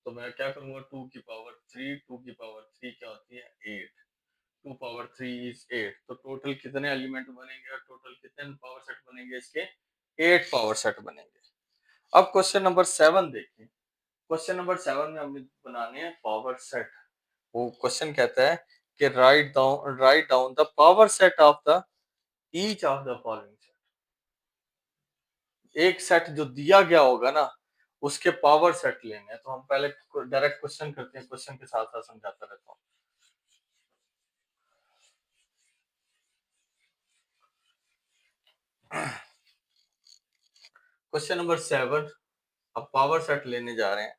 तो मैं क्या करूंगा, 2 की पावर 3, 2 की पावर 3 क्या होती है 8, 2 पावर 3 इज 8। तो टोटल कितने एलिमेंट बनेंगे और टोटल कितने पावर सेट बनेंगे इसके, 8 पावर सेट बनेंगे। अब क्वेश्चन नंबर 7 देखिए। क्वेश्चन नंबर 7 में हमें बनाने हैं पावर सेट। वो क्वेश्चन कहता है कि write down the power set of the each of the following set. एक सेट जो दिया गया होगा ना, उसके पावर सेट लेने हैं। तो हम पहले डायरेक्ट क्वेश्चन करते हैं, क्वेश्चन के साथ साथ समझाता रहता हूँ। क्वेश्चन नंबर 7, अब पावर सेट लेने जा रहे हैं।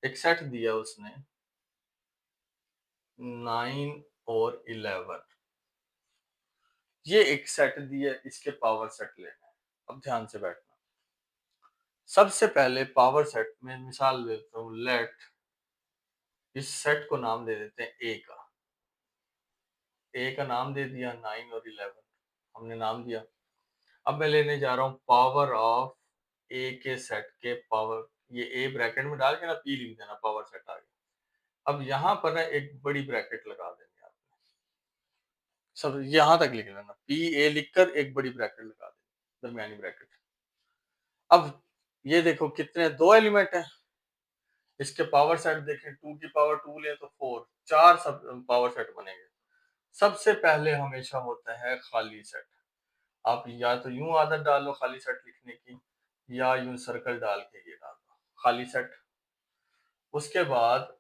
एक सेट दिया उसने 9 और 11, ये एक सेट दिया, इसके पावर सेट लेना है। अब ध्यान से बैठना। सबसे पहले पावर सेट में मिसाल देता हूँ, लेट इस सेट को नाम दे देते हैं ए का। ए का नाम दे दिया 9 और 11, हमने नाम दिया। अब मैं लेने जा रहा हूँ पावर ऑफ ए के सेट के पावर, ये ए ब्रैकेट में डाल के ना पी लिख देना, पावर सेट आ गया। अब यहाँ पर ना एक बड़ी ब्रैकेट लगा देंगे आप, सब यहाँ तक लिख लेना, पी ए लिखकर एक बड़ी ब्रैकेट लगा देना, दरमियानी ब्रैकेट। अब ये देखो कितने, 2 एलिमेंट है, इसके पावर सेट देखें, 2 की पावर 2 ले तो 4, 4 सब पावर सेट बनेंगे। सबसे पहले हमेशा होता है खाली सेट। आप या तो यूं आदत डाल लो खाली सेट लिखने की, या यूं सर्कल डाल के ये डाल दो खाली सेट। उसके बाद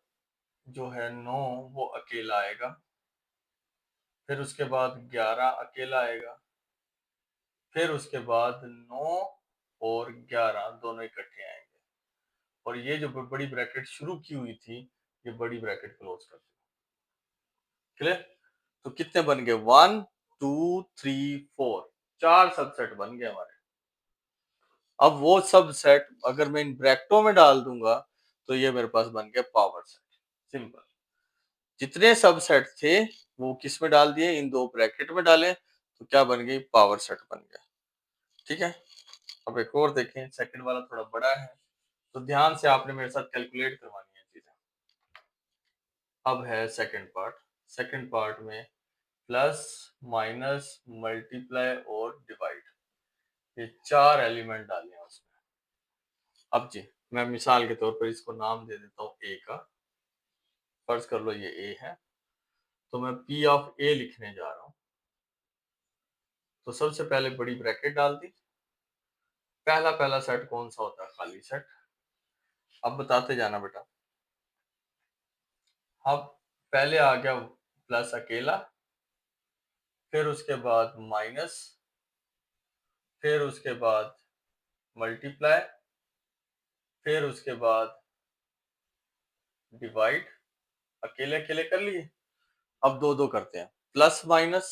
जो है 9 वो अकेला आएगा, फिर उसके बाद 11 अकेला आएगा, फिर उसके बाद 9 और 11 दोनों इकट्ठे आएंगे, और ये जो बड़ी ब्रैकेट शुरू की हुई थी, ये बड़ी ब्रैकेट क्लोज कर दी। क्लियर? तो कितने बन गए, 1 2 3 4, 4 सबसेट बन गए हमारे। अब वो सब सेट अगर मैं इन ब्रैकेटों में डाल दूंगा, तो ये मेरे पास बन गया पावर सेट। सिंपल। जितने सबसेट थे वो किस में डाल दिए, इन 2 ब्रैकेट में डाले, तो क्या बन गई, पावर सेट बन गया। ठीक है। अब एक और देखें, सेकंड वाला थोड़ा बड़ा है, तो ध्यान से आपने मेरे साथ कैलकुलेट करवानी है चीजें। अब है सेकंड पार्ट। सेकंड पार्ट में प्लस माइनस मल्टीप्लाई और डिवाइड, ये 4 एलिमेंट डाले हैं उसमें। अब जी मैं मिसाल के तौर पर इसको नाम दे देता हूँ ए का। फर्ज कर लो ये ए है, तो मैं पी ऑफ ए लिखने जा रहा हूँ। तो सबसे पहले बड़ी ब्रैकेट डाल दी। पहला पहला सेट कौन सा होता है, खाली सेट। अब बताते जाना बेटा। अब पहले आ गया प्लस अकेला, फिर उसके बाद माइनस, फिर उसके बाद मल्टीप्लाई, फिर उसके बाद डिवाइड। अकेले अकेले कर लिए। अब दो दो करते हैं, प्लस माइनस,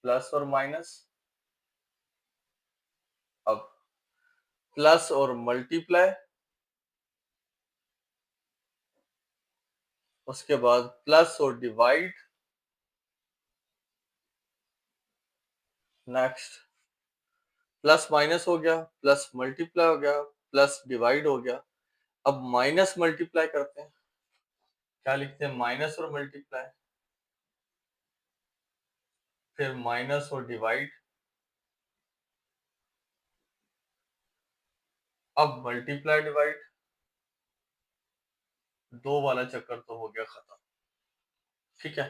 प्लस और माइनस। अब प्लस और मल्टीप्लाई, उसके बाद प्लस और डिवाइड। नेक्स्ट प्लस माइनस हो गया, प्लस मल्टीप्लाई हो गया, प्लस डिवाइड हो गया। अब माइनस मल्टीप्लाई करते हैं, क्या लिखते हैं, माइनस और मल्टीप्लाई, फिर माइनस और डिवाइड। अब मल्टीप्लाई डिवाइड, दो वाला चक्कर तो हो गया खत्म। ठीक है।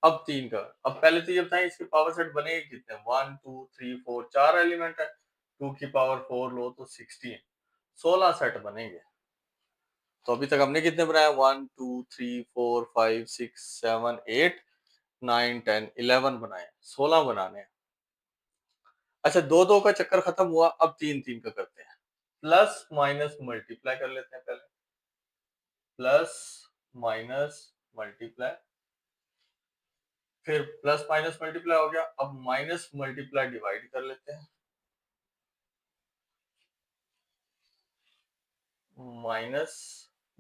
अब 3 का, अब पहले तो ये बताएं इसके पावर सेट बनेंगे कितने, 1 2 3 4, 4 एलिमेंट है, 2 की पावर 4 लो तो 16, 16 सेट बनेंगे। तो अभी तक हमने कितने बनाए, 1 2 3 4 5 6 7 8 9 10 11 बनाए, 16 बनाने हैं। अच्छा, दो दो का चक्कर खत्म हुआ, अब 3 3 का करते हैं। प्लस माइनस मल्टीप्लाई कर लेते हैं पहले, प्लस माइनस मल्टीप्लाई, फिर प्लस माइनस मल्टीप्लाई हो गया। अब माइनस मल्टीप्लाई डिवाइड कर लेते हैं, माइनस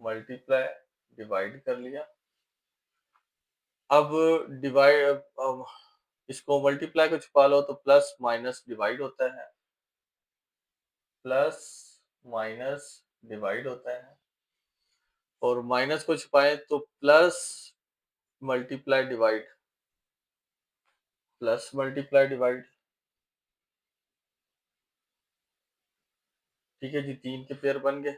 मल्टीप्लाई डिवाइड कर लिया। अब डिवाइड, इसको मल्टीप्लाई को छुपा लो तो प्लस माइनस डिवाइड होता है, प्लस माइनस डिवाइड होता है, और माइनस को छुपाए तो plus multiply divide, plus multiply divide. ठीक है जी, 3 के पेयर बन गए।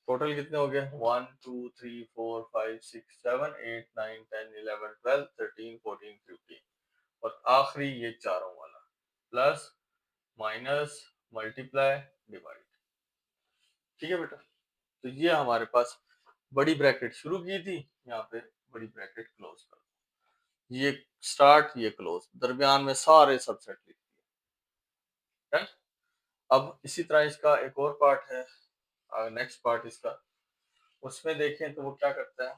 टोटल कितने हो गए? 1 2 3 4 5 6 7 8 9 10 11 12 13 14 15, और आखिरी ये चारों वाला, प्लस माइनस मल्टीप्लाई डिवाइड। ठीक है बेटा, तो ये हमारे पास बड़ी ब्रैकेट शुरू की थी, यहाँ पे बड़ी ब्रैकेट क्लोज कर दो, ये स्टार्ट ये क्लोज, दरमियान में सारे सबसेट लिख दिए। अब इसी तरह इसका एक और पार्ट है, नेक्स्ट पार्ट इसका, उसमें देखें तो वो क्या करता है,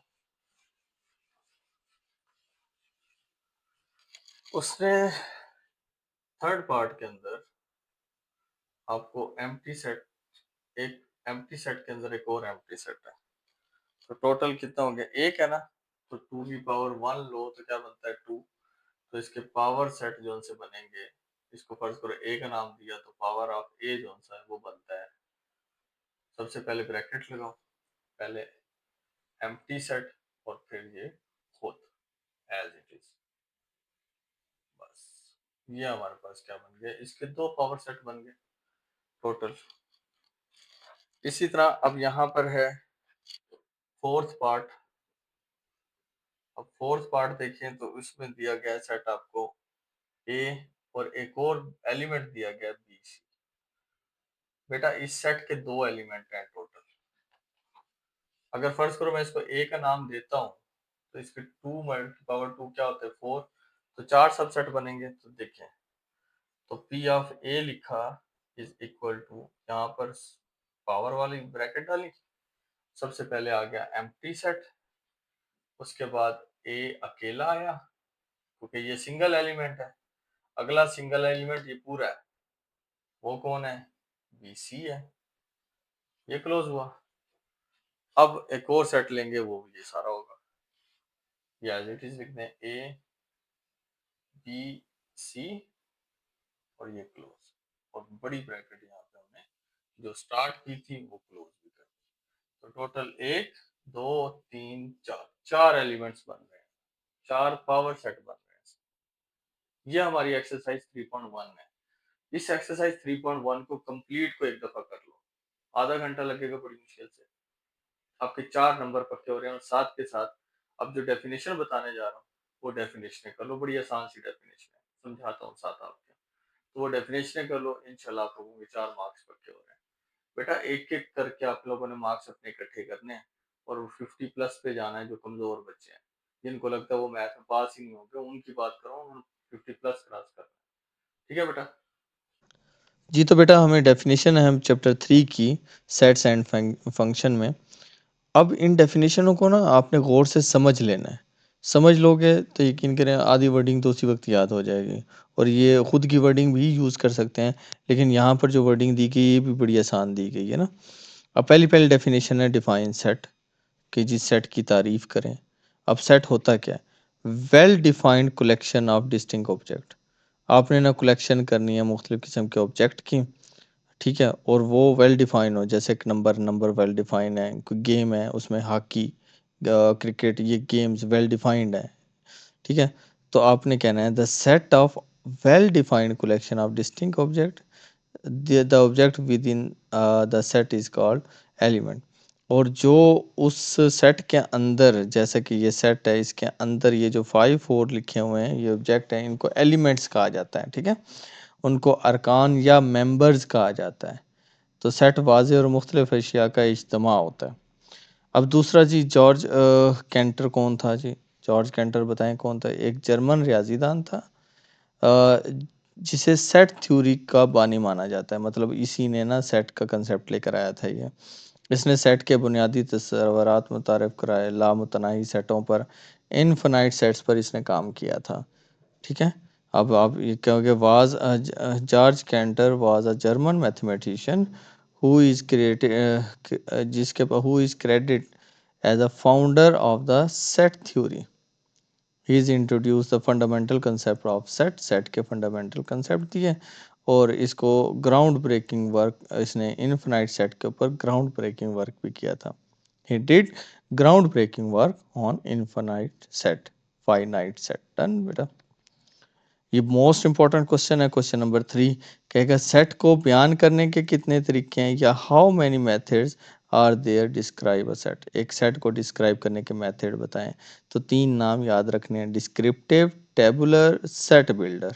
उसने थर्ड पार्ट के अंदर आपको एम्प्टी सेट, एक एम्प्टी सेट के अंदर एक और एम्प्टी सेट है, तो टोटल कितना हो गया? एक है ना, तो 2 की पावर 1 लो तो क्या बनता है? 2। तो इसके पावर सेट जो से बनेंगे, इसको फर्ज करो ए का नाम दिया, तो पावर ऑफ ए जो सा है वो बनता है, सबसे पहले ब्रैकेट लगाओ, पहले एम्प्टी सेट और फिर ये खुद एज इट इज, बस ये हमारे पास क्या बन गया? इसके दो पावर सेट बन गए टोटल। इसी तरह अब यहाँ पर है फोर्थ पार्ट। अब फोर्थ पार्ट देखें तो इसमें दिया गया सेट आपको ए, और एक और एलिमेंट दिया गया बी सी। बेटा इस सेट के दो एलिमेंट हैं टोटल, अगर फर्ज करो मैं इसको ए का नाम देता हूँ, तो इसके 2 × 2 क्या होता है? 4। तो चार सबसेट बनेंगे, तो देखें, तो पी ऑफ ए लिखा इज इक्वल टू, यहाँ पर पावर वाली ब्रैकेट डाली, सबसे पहले आ गया एम्प्टी सेट, उसके बाद ए अकेला आया क्योंकि ये सिंगल एलिमेंट है, अगला सिंगल एलिमेंट ये पूरा है, वो कौन है? बी सी है, ये क्लोज हुआ। अब एक और सेट लेंगे, वो ये सारा होगा, ये एज इट इज लिखते हैं, ए बी सी और ये क्लोज, और बड़ी ब्रैकेट यहाँ पे हमने जो स्टार्ट की थी वो क्लोज भी कर दी। तो टोटल 1 2 3 4 चार एलिमेंट्स बन रहे हैं, चार पावर सेट बन रहे हैं। ये हमारी एक्सरसाइज 3.1 है। इस एक्सरसाइज 3.1 को कंप्लीट को एक दफा कर लो, आधा घंटा लगेगा बड़ी मुश्किल से, आपके 4 नंबर पक्के हो रहे हैं, और साथ के साथ अब जो डेफिनेशन बताने जा रहा हूँ वो डेफिनेशन कर लो, बड़ी आसान सी डेफिनेशन है, समझाता हूँ साथ आपके, तो वो डेफिनेशन कर लो, इंशाल्लाह आप लोगों के 4 मार्क्स पक्के हो रहे हैं। बेटा एक एक करके आप लोगों ने मार्क्स अपने इकट्ठे करने हैं, और 50+ पे जाना है। जो कमजोर बच्चे हैं, जिनको लगता है वो मैथ में पास ही नहीं होंगे, उनकी बात करो, उन्होंने 50+ क्रॉस करना है। ठीक है बेटा? जी तो बेटा हमें डेफिनेशन है हम चैप्टर 3 की सेट्स एंड फंक्शन में। अब इन डेफिनेशनों को ना आपने गौर से समझ लेना है। समझ लोगे तो यकीन करें आधी वर्डिंग तो उसी वक्त याद हो जाएगी, और ये खुद की वर्डिंग भी यूज़ कर सकते हैं, लेकिन यहाँ पर जो वर्डिंग दी गई ये भी बड़ी आसान दी गई है ना। अब पहली पहली डेफिनेशन है डिफाइन सेट, कि जिस सेट की तारीफ करें। अब सेट होता क्या है? Well defined collection of distinct object. आपने ना कलेक्शन करनी है मुख्तलिफ किस्म के ऑब्जेक्ट की, ठीक है, और वो वेल डिफाइन हो, जैसे एक नंबर नंबर वेल डिफाइन है, कोई गेम है उसमें हॉकी क्रिकेट ये गेम्स वेल डिफाइंड है, ठीक है। तो आपने कहना है the set of well defined collection of distinct object, the object with in the set is called element. और जो उस सेट के अंदर, जैसे कि ये सेट है, इसके अंदर ये जो 5 4 लिखे हुए हैं ये ऑब्जेक्ट हैं, इनको एलिमेंट्स कहा जाता है, ठीक है। उनको अरकान या मेंबर्स कहा जाता है। तो सेट वाज़ेह और मुख्तलिफ अशिया का इज्तमा होता है। अब दूसरा जी, जॉर्ज कैंटर कौन था जी? जॉर्ज कैंटर बताएं कौन था? एक जर्मन रियाजीदान था, अ, जिसे सेट थ्योरी का बानी माना जाता है, मतलब इसी ने ना सेट का कंसेप्ट लेकर आया था ये। इसने सेट के बुनियादी तस्वरात मुतारफ़ कराए, लामुतनाही सेटों पर, इनफिनाइट सेट्स पर इसने काम किया था, ठीक है। अब आप ये कहोगे was George Cantor was a German mathematician who is credit, जिसके who is credit as a founder of the set theory. He is introduce the fundamental concept of set, set के फंडामेंटल कंसेप्ट दिए, और इसको ground breaking work, इसने infinite set के ऊपर ground breaking work भी किया था। He did ground breaking work on infinite set, finite set. Done बेटा। ये मोस्ट इंपॉर्टेंट क्वेश्चन है, क्वेश्चन नंबर 3 कहेगा सेट को बयान करने के कितने तरीके हैं, या how many methods are there describe a set. एक सेट को डिस्क्राइब करने के मेथड बताएं। तो 3 नाम याद रखने हैं, डिस्क्रिप्टिव, टेबुलर, सेट बिल्डर।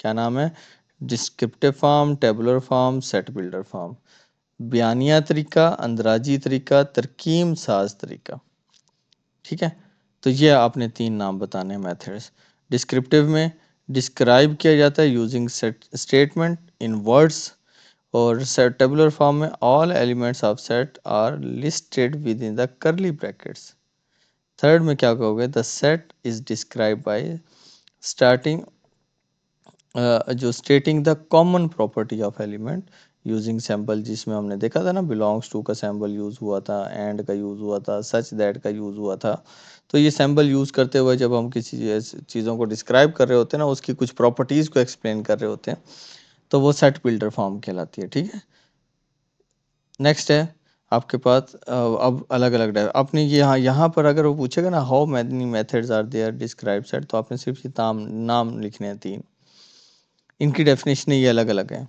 क्या नाम है? Descriptive form, tabular form, set builder form. बयानिया तरीका, अंदराजी तरीका, तरकीम साज तरीका। ठीक है, तो ये आपने 3 नाम बताने हैं मेथड्स। डिस्क्रिप्टिव में डिस्क्राइब किया जाता है यूजिंग स्टेटमेंट इन वर्ड्स, और सेट टेबुलर फॉर्म में all elements of set are listed within the curly brackets. Third में क्या कहोगे? The set is describe by starting जो stating the common property of element using sample, जिसमें हमने देखा था ना बिलोंग्स टू का सैम्पल यूज़ हुआ था, एंड का यूज़ हुआ था, सच दैट का यूज़ हुआ था। तो ये सैम्पल यूज़ करते हुए जब हम किसी चीज़ों को डिस्क्राइब कर रहे होते हैं ना, उसकी कुछ प्रॉपर्टीज़ को एक्सप्लेन कर रहे होते हैं, तो वो सेट बिल्डर फॉर्म कहलाती है। ठीक है, नेक्स्ट है आपके पास अब अलग अलग आपने ये यहाँ पर अगर वो पूछेगा ना how many methods are there describe set, तो आपने सिर्फ ये नाम लिखने हैं 3, इनकी डेफिनेशन ये अलग अलग है।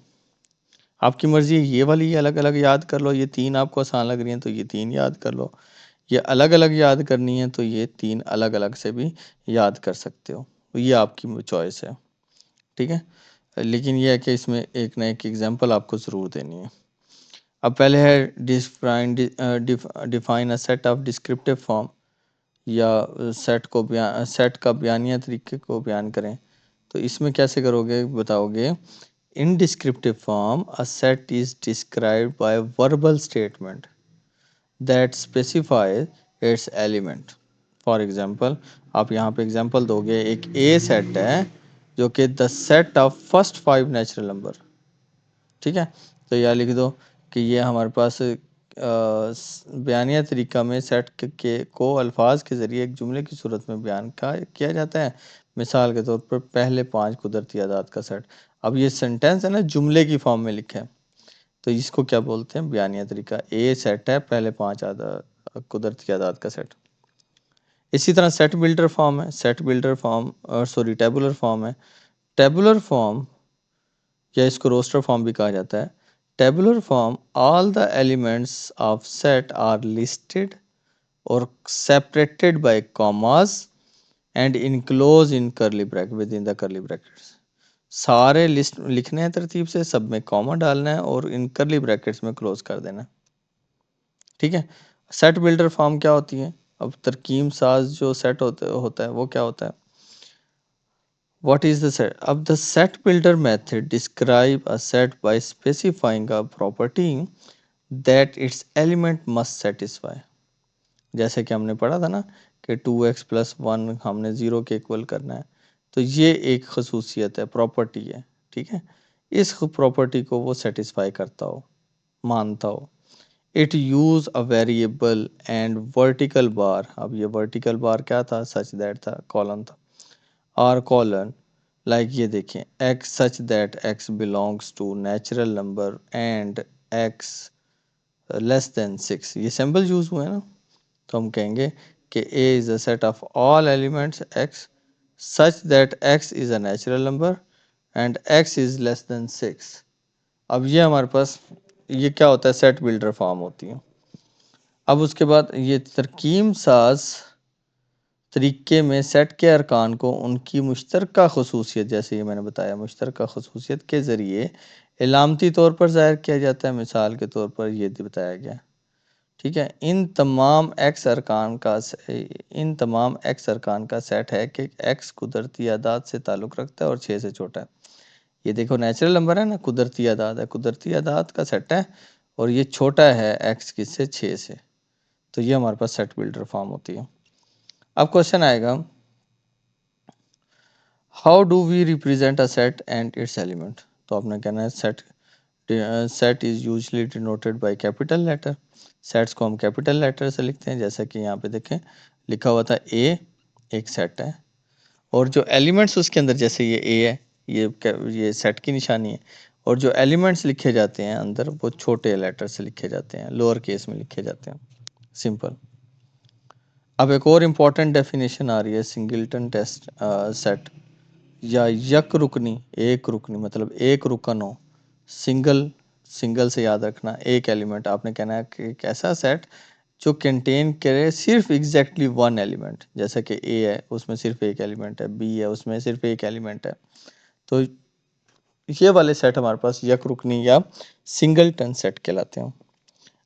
आपकी मर्जी है, ये वाली ये अलग अलग याद कर लो, ये 3 आपको आसान लग रही हैं तो ये 3 याद कर लो, ये अलग अलग याद करनी है तो ये 3 अलग अलग से भी याद कर सकते हो, तो ये आपकी चॉइस है। ठीक है, लेकिन ये है कि इसमें एक ना एक एग्जांपल आपको ज़रूर देनी है। अब पहले है define a set of descriptive form, या सेट का बयानिया तरीके को बयान करें। तो इसमें कैसे करोगे बताओगे? इन descriptive form a set is described bye verbal statement that specify it's element. For example, आप यहाँ पे एग्जांपल दोगे, एक ए सेट है जो कि the set of first 5 natural number. ठीक है, तो यह लिख दो कि ये हमारे पास बयानिया तरीका में सेट के को अल्फाज के ज़रिए एक जुमले की सूरत में बयान किया जाता है। मिसाल के तौर पर पहले 5 कुदरती आदात का सेट। अब ये सेंटेंस है ना जुमले की फॉर्म में लिखा है, तो इसको क्या बोलते हैं? बयानिया तरीका। ए सेट है पहले 5 कुदरती आदात का सेट। इसी तरह सेट बिल्डर फॉर्म है, set builder form sorry tabular form है। टेबुलर फॉर्म, या इसको रोस्टर फॉर्म भी कहा जाता है। Tabular form, all the elements of set are listed और separated by commas and enclose in curly bracket, within the curly brackets. सारे list लिखने हैं तरतीब से, सब में कॉमा डालना है और इन करली ब्रैकेट्स में क्लोज कर देना है। ठीक है, सेट बिल्डर फॉर्म क्या होती है? अब तरकीम साज जो सेट होता है वो क्या होता है? What is the set? Of the set builder method describe a set by specifying a property that its element must satisfy। जैसे कि हमने पढ़ा था ना कि 2x प्लस 1 हमने 0 के इक्वल करना है, तो ये एक खसूसियत है, प्रॉपर्टी है। ठीक है, इस प्रॉपर्टी को वो सेटिस्फाई करता हो, मानता हो। It use a variable and vertical bar. अब ये वर्टिकल बार क्या था? सच दैट था, कॉलन था। आर कॉलन, लाइक ये देखें, x such that x belongs to natural number and x less than 6, ये सिंबल यूज हुए ना, तो हम कहेंगे कि a is a set of all elements x such that x is a natural number and x is less than 6। अब ये हमारे पास ये क्या होता है? सेट बिल्डर फॉर्म होती है। अब उसके बाद ये तरकीम साज तरीके में सेट के अरकान को उनकी मुश्तरका खसूसियत, जैसे ये मैंने बताया, मुश्तरका खसूसियत के ज़रिए इलामती तौर पर ज़ाहिर किया जाता है। मिसाल के तौर पर ये बताया गया। ठीक है, इन तमाम एक्स अरकान का सेट है कि एक्स कुदरती आदात से ताल्लुक़ रखता है और 6 से छोटा है। ये देखो नेचुरल नंबर है ना, कुदरती आदात है, कुदरती आदात का सेट है और ये छोटा है एक्स किससे? 6 से। तो ये हमारे पास सेट बिल्डर फॉर्म होती है। अब क्वेश्चन आएगा, how do we represent a set and its element. तो आपने कहना है set is usually denoted by capital letter. Sets को हम कैपिटल लेटर से लिखते हैं, जैसा कि यहाँ पे देखें लिखा हुआ था ए, एक सेट है, और जो एलिमेंट्स उसके अंदर, जैसे ये ए है, ये सेट की निशानी है, और जो एलिमेंट्स लिखे जाते हैं अंदर वो छोटे लेटर से लिखे जाते हैं, लोअर केस में लिखे जाते हैं। सिंपल। अब एक और इम्पॉर्टेंट डेफिनेशन आ रही है सिंगलटन टेस्ट सेट या यक रुकनी, एक रुकनी मतलब एक रुकन हो। सिंगल, सिंगल से याद रखना, एक एलिमेंट। आपने कहना है कि एक ऐसा सेट जो कंटेन करे सिर्फ एग्जैक्टली वन एलिमेंट, जैसा कि ए है उसमें सिर्फ एक एलिमेंट है, बी है उसमें सिर्फ एक एलिमेंट है। तो ये वाले सेट हमारे पास यक रुकनी या सिंगलटन सेट कहलाते हैं।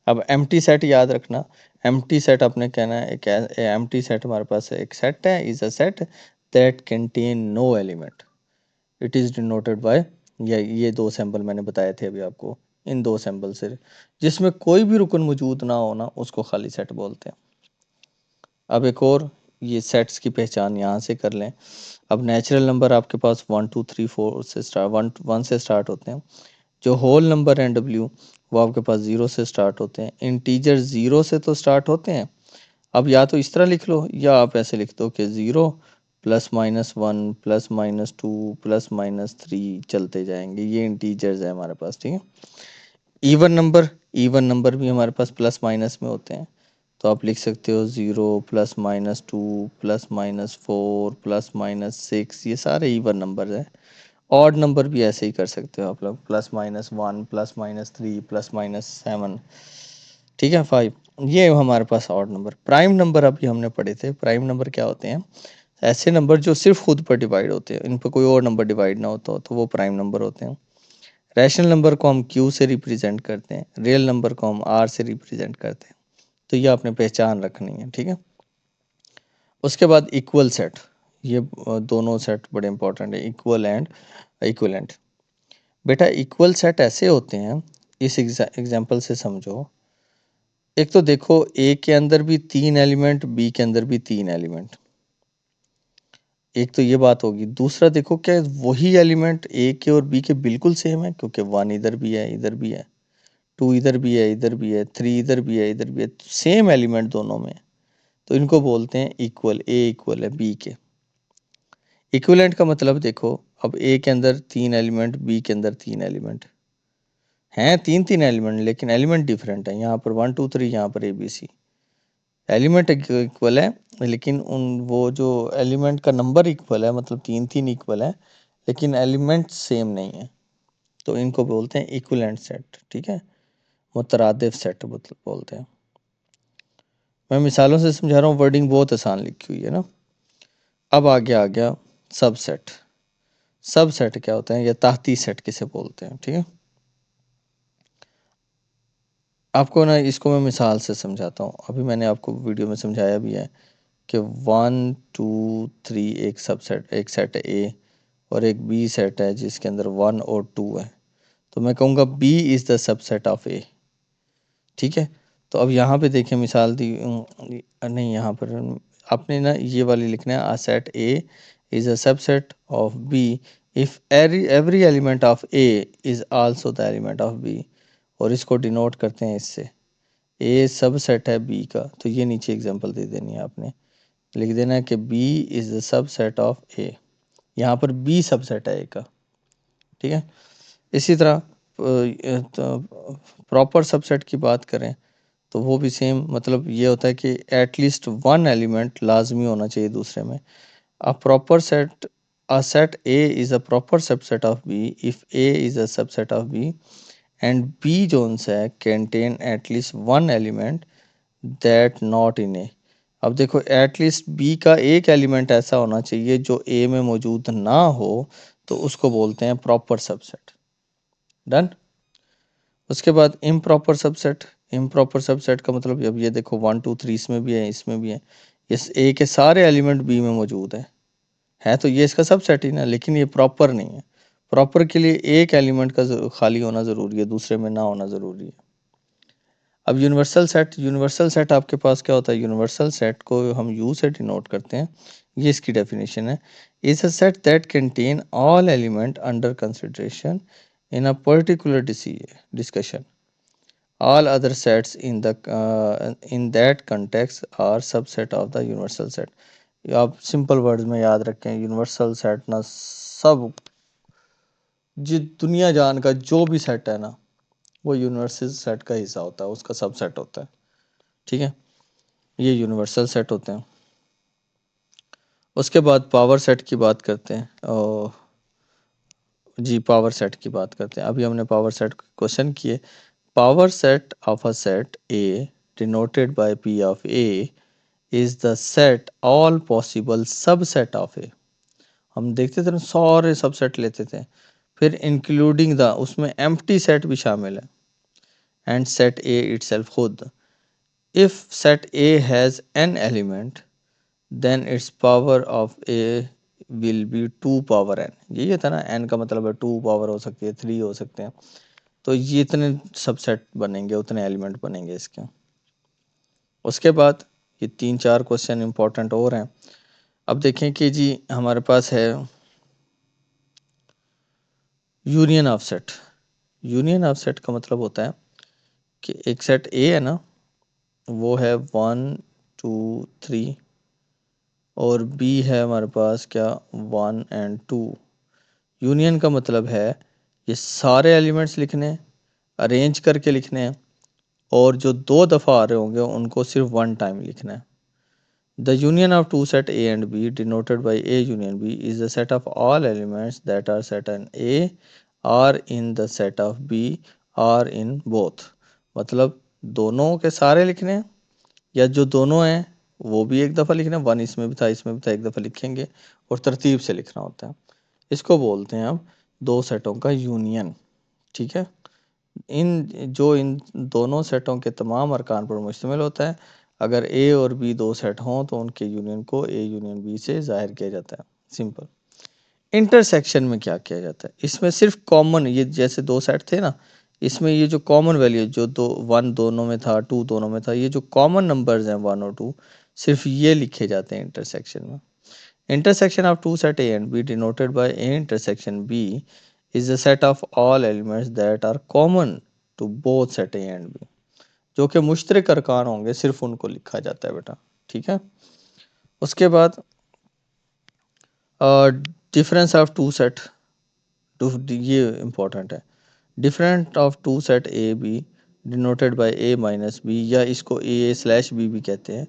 अब एम्प्टी सेट याद रखना। एम्प्टी सेट आपने कहना है एक एम्प्टी सेट हमारे पास एक सेट है, is a set that contain no element. It is denoted by, ये दो सिंबल मैंने बताए थे अभी आपको, इन दो सिंबल से, जिसमें कोई भी रुकन मौजूद ना होना उसको खाली सेट बोलते हैं। अब एक और ये सेट्स की पहचान यहाँ से कर लें। अब नेचुरल नंबर आपके पास 1 2 3 4 से स्टार्ट, 1 से स्टार्ट होते हैं। जो होल नंबर हैं डब्ल्यू, वो आपके पास 0 से स्टार्ट होते हैं। इंटीजर 0 से तो स्टार्ट होते हैं। अब या तो इस तरह लिख लो या आप ऐसे लिख दो कि 0 +-1 +-2 +-3 चलते जाएंगे, ये इंटीजर्स है हमारे पास, ठीक है। इवन नंबर भी हमारे पास प्लस माइनस में होते हैं, तो आप लिख सकते हो 0 +-2 +-4 +-6, ये सारे इवन नंबर हैं। ऑड नंबर भी ऐसे ही कर सकते हो आप लोग, +-1 +-3 +-7, ठीक है, 5। ये हमारे पास ऑड नंबर। प्राइम नंबर अभी हमने पढ़े थे। प्राइम नंबर क्या होते हैं? ऐसे नंबर जो सिर्फ खुद पर डिवाइड होते हैं, इन पर कोई और नंबर डिवाइड ना होता हो तो वो प्राइम नंबर होते हैं। रैशनल नंबर को हम क्यू से रिप्रेजेंट करते हैं, रियल नंबर को हम आर से रिप्रेजेंट करते हैं। तो ये आपने पहचान रखनी है, ठीक है। उसके बाद इक्वल सेट, ये दोनों सेट बड़े इंपॉर्टेंट है, इक्वल एंड इक्विवेलेंट। बेटा इक्वल सेट ऐसे होते हैं, इस एग्जांपल से समझो। एक तो देखो ए के अंदर भी 3 एलिमेंट, बी के अंदर भी 3 एलिमेंट, एक तो ये बात होगी। दूसरा देखो क्या वही एलिमेंट ए के और बी के बिल्कुल सेम है, क्योंकि 1 इधर भी है इधर भी है, 2 इधर भी है इधर भी है, 3 इधर भी है इधर भी है, सेम एलिमेंट दोनों में, तो इनको बोलते हैं इक्वल। ए इक्वल है बी के। इक्विवेलेंट का मतलब देखो, अब ए के अंदर 3 एलिमेंट, बी के अंदर 3 एलिमेंट हैं, 3 एलिमेंट, लेकिन एलिमेंट डिफरेंट है। यहाँ पर 1 2 3, यहाँ पर A B C. Element equal है लेकिन उन वो जो एलिमेंट का नंबर इक्वल है, मतलब 3 इक्वल है, लेकिन एलिमेंट सेम नहीं है, तो इनको बोलते हैं इक्विवेलेंट सेट, ठीक है। मुतरादिफ सेट बोलते हैं। मैं मिसालों से समझा रहा हूँ, वर्डिंग बहुत आसान लिखी हुई है ना। अब आगे आ गया सबसेट। सबसेट क्या होता है या ताहती सेट किसे बोलते हैं, ठीक है। आपको ना इसको मैं मिसाल से समझाता हूँ। अभी मैंने आपको वीडियो में समझाया भी है कि 1 2 3 एक सबसेट, एक सेट है ए, और एक बी सेट है जिसके अंदर 1 और 2 है, तो मैं कहूँगा B is the subset of A, ठीक है। तो अब यहाँ पे देखिए मिसाल दी, नहीं यहाँ पर आपने ना ये वाली लिखना है, uh set A is a subset of B if every element of A is also the element of B, और इसको डिनोट करते हैं इससे, ए सबसेट है बी का, तो ये नीचे एग्जांपल दे देनी है आपने, लिख देना है कि B is the subset of A. यहाँ पर बी सबसेट है ए का, ठीक है। इसी तरह प्रॉपर सबसेट की बात करें तो वो भी सेम, मतलब ये होता है कि एटलीस्ट वन एलिमेंट लाजमी होना चाहिए दूसरे में। A proper set, a set A is a proper subset of B if A is a subset of B and B जोन है contain at least one element that not in A. अब देखो at least be का एक element ऐसा होना चाहिए जो ए में मौजूद ना हो, तो उसको बोलते हैं प्रॉपर सबसेट। डन। उसके बाद इम्प्रॉपर सबसेट। इम्प्रॉपर सबसेट का मतलब, अब ये देखो 1 2 3 इसमें भी है इसमें भी है, इस ए के सारे एलिमेंट बी में मौजूद है तो ये इसका सबसेट ही ना, लेकिन ये प्रॉपर नहीं है। प्रॉपर के लिए एक एलिमेंट का खाली होना ज़रूरी है, दूसरे में ना होना ज़रूरी है। अब यूनिवर्सल सेट, यूनिवर्सल सेट आपके पास क्या होता है? यूनिवर्सल सेट को हम यू से डिनोट करते हैं, ये इसकी डेफिनेशन है। Is a set that contain all element under consideration in a particular discussion, all other sets in that context are subset of the universal set। आप सिंपल वर्ड्स में याद रखें, यूनिवर्सल सेट ना सब दुनिया जान का जो भी सेट है ना, वो यूनिवर्सल सेट का हिस्सा होता है, उसका सबसेट होता है। ठीक है, ये यूनिवर्सल सेट होते हैं। उसके बाद पावर सेट की बात करते हैं। जी, पावर सेट की बात करते हैं। अभी हमने पावर सेट क्वेश्चन किए। Power set of a set A denoted by P of A is the set all possible subset of A। हम देखते थे ना, सारे सबसेट लेते थे, फिर इंक्लूडिंग द, उसमें एम्प्टी सेट भी शामिल है, एंड सेट A itself खुद। If set A has n element then its power of A will be 2 power n। यही था ना, n का मतलब है 2 पावर हो सकती है, 3 हो सकते हैं, तो ये इतने सबसेट बनेंगे, उतने एलिमेंट बनेंगे इसके। उसके बाद ये 3-4 क्वेश्चन इंपॉर्टेंट और हैं। अब देखें कि जी हमारे पास है union of set. Union of set का मतलब होता है कि एक सेट ए है ना, वो है 1 2 3, और बी है हमारे पास क्या, 1 एंड 2। यूनियन का मतलब है ये सारे एलिमेंट्स लिखने, अरेंज करके लिखने हैं, और जो 2 दफ़ा आ रहे होंगे उनको सिर्फ 1 टाइम लिखना है। The union of two set A and B denoted by A union B is the set of all elements that are set in A are in the set of B are in both। मतलब दोनों के सारे लिखने हैं, या जो दोनों हैं वो भी एक दफ़ा लिखना है, 1 इसमें भी था इसमें भी था, एक दफ़ा लिखेंगे, और तरतीब से लिखना होता है। इसको बोलते हैं हम दो सेटों का यूनियन। ठीक है, इन दोनों सेटों के तमाम अरकान पर मुश्तमिल होता है। अगर ए और बी दो सेट हों तो उनके यूनियन को ए यूनियन बी से ज़ाहिर किया जाता है। सिंपल। इंटरसेक्शन में क्या किया जाता है, इसमें सिर्फ कॉमन, ये जैसे दो सेट थे ना, इसमें ये जो कॉमन वैल्यू जो 1 दोनों में था, 2 दोनों में था, ये जो कॉमन नंबर्स हैं 1 और 2, सिर्फ ये लिखे जाते हैं इंटरसेक्शन में। Intersection of two set A and B denoted by A intersection B is the set of all elements that are common to both set A and B। जो कि मुश्तरक अरकान होंगे सिर्फ उनको लिखा जाता है बेटा। ठीक है, उसके बाद डिफरेंस ऑफ टू सेट, ये इम्पोर्टेंट है। Different of two set A B denoted by A minus B, या इसको ए स्लैश बी भी कहते हैं,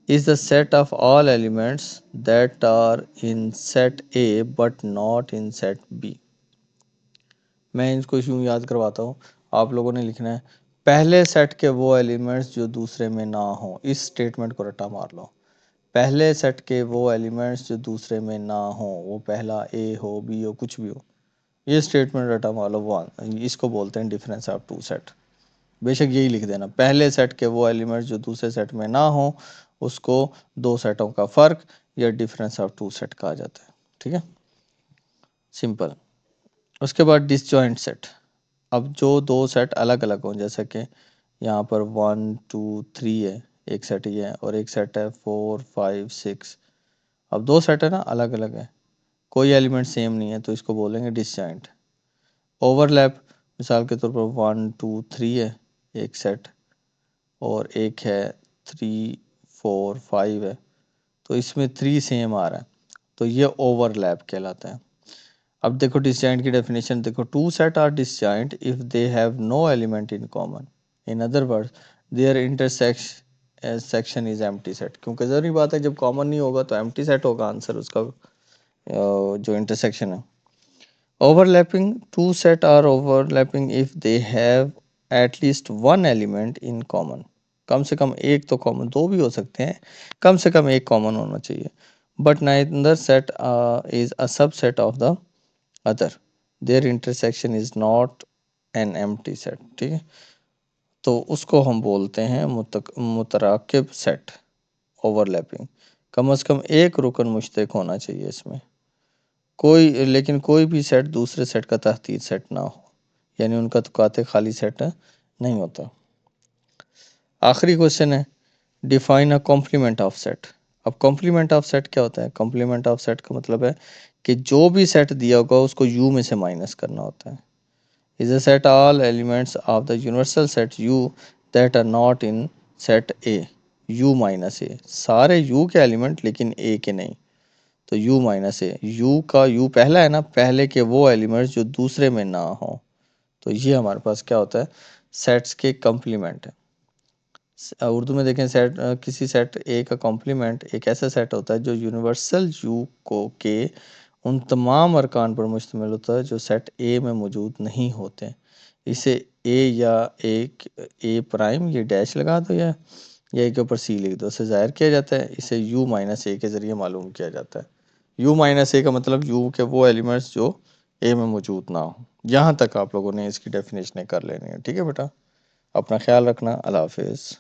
is the set of all elements that are in set A but not in set B। मैं इसको यूँ याद करवाता हूँ, आप लोगों ने लिखना है पहले सेट के वो एलिमेंट्स जो दूसरे में ना हो। इस स्टेटमेंट को रट्टा मार लो, पहले सेट के वो एलिमेंट्स जो दूसरे में ना हो, वो पहला ए हो बी हो कुछ भी हो, ये स्टेटमेंट रट्टा मार लो। वन, इसको बोलते हैं डिफरेंस ऑफ टू सेट। बेशक यही लिख देना, पहले सेट के वो एलिमेंट्स जो दूसरे सेट में ना हो, उसको दो सेटों का फ़र्क या डिफरेंस ऑफ टू सेट कहा जाता है। ठीक है, सिंपल। उसके बाद डिसजॉइंट सेट। अब जो दो सेट अलग अलग हों, जैसे कि यहाँ पर 1 2 3 है, एक सेट ये है, और एक सेट है 4 5 6। अब दो सेट है ना, अलग अलग है, कोई एलिमेंट सेम नहीं है, तो इसको बोलेंगे डिसजॉइंट। ओवरलैप, मिसाल के तौर पर 1 2 3 है एक सेट, और एक है 3 4 5 है, तो इसमें 3 सेम आ रहा है, तो ये ओवरलैप कहलाता है। अब देखो डिसजॉइंट की डेफिनेशन देखो, two set are disjoint if they have no element in common, in other words their intersection section is empty set. क्योंकि ज़रूरी बात है, जब कॉमन नहीं होगा तो एम्प्टी सेट होगा आंसर उसका, जो इंटरसेक्शन है। Overlapping, two set are overlapping if they have at least one element in common. कम से कम एक तो कॉमन, दो भी हो सकते हैं, कम से कम एक कॉमन होना चाहिए। But neither set is a subset of the other, their intersection is not an empty set. ठीक है, तो उसको हम बोलते हैं मुतराकिब सेट, ओवरलैपिंग। कम से कम एक रुकन मुश्तरक होना चाहिए इसमें, कोई लेकिन कोई भी सेट दूसरे सेट का तहतीर सेट ना हो, यानी उनका तुकाते खाली सेट नहीं होता। आखिरी क्वेश्चन है, define a compliment of set. अब कॉम्प्लीमेंट ऑफ सेट क्या होता है? कॉम्प्लीमेंट ऑफ सेट का मतलब है कि जो भी सेट दिया होगा उसको यू में से माइनस करना होता है। Is a set all elements of the universal set U that are not in set A. u minus A, सारे u के एलिमेंट लेकिन a के नहीं। तो u माइनस ए, u का u पहला है ना, पहले के वो एलिमेंट्स जो दूसरे में ना हो। तो ये हमारे पास क्या होता है, सेट्स के कॉम्प्लीमेंट है। उर्दू में देखें सेट, किसी सेट ए का कॉम्प्लीमेंट एक ऐसा सेट होता है जो यूनिवर्सल यू को के उन तमाम अरकान पर मुश्तमिल होता है जो सेट ए में मौजूद नहीं होते। इसे ए या ए प्राइम ये डैश लगा दो या ए के ऊपर सी लिख दो, उसे ज़ाहिर किया जाता है। इसे यू माइनस ए के ज़रिए मालूम किया जाता है। यू माइनस ए का मतलब यू के वो एलिमेंट्स जो ए में मौजूद ना हो। यहाँ तक आप लोगों ने इसकी डेफिनेशन कर लेनी है। ठीक है बेटा, अपना ख्याल रखना। अल्लाह हाफिज़।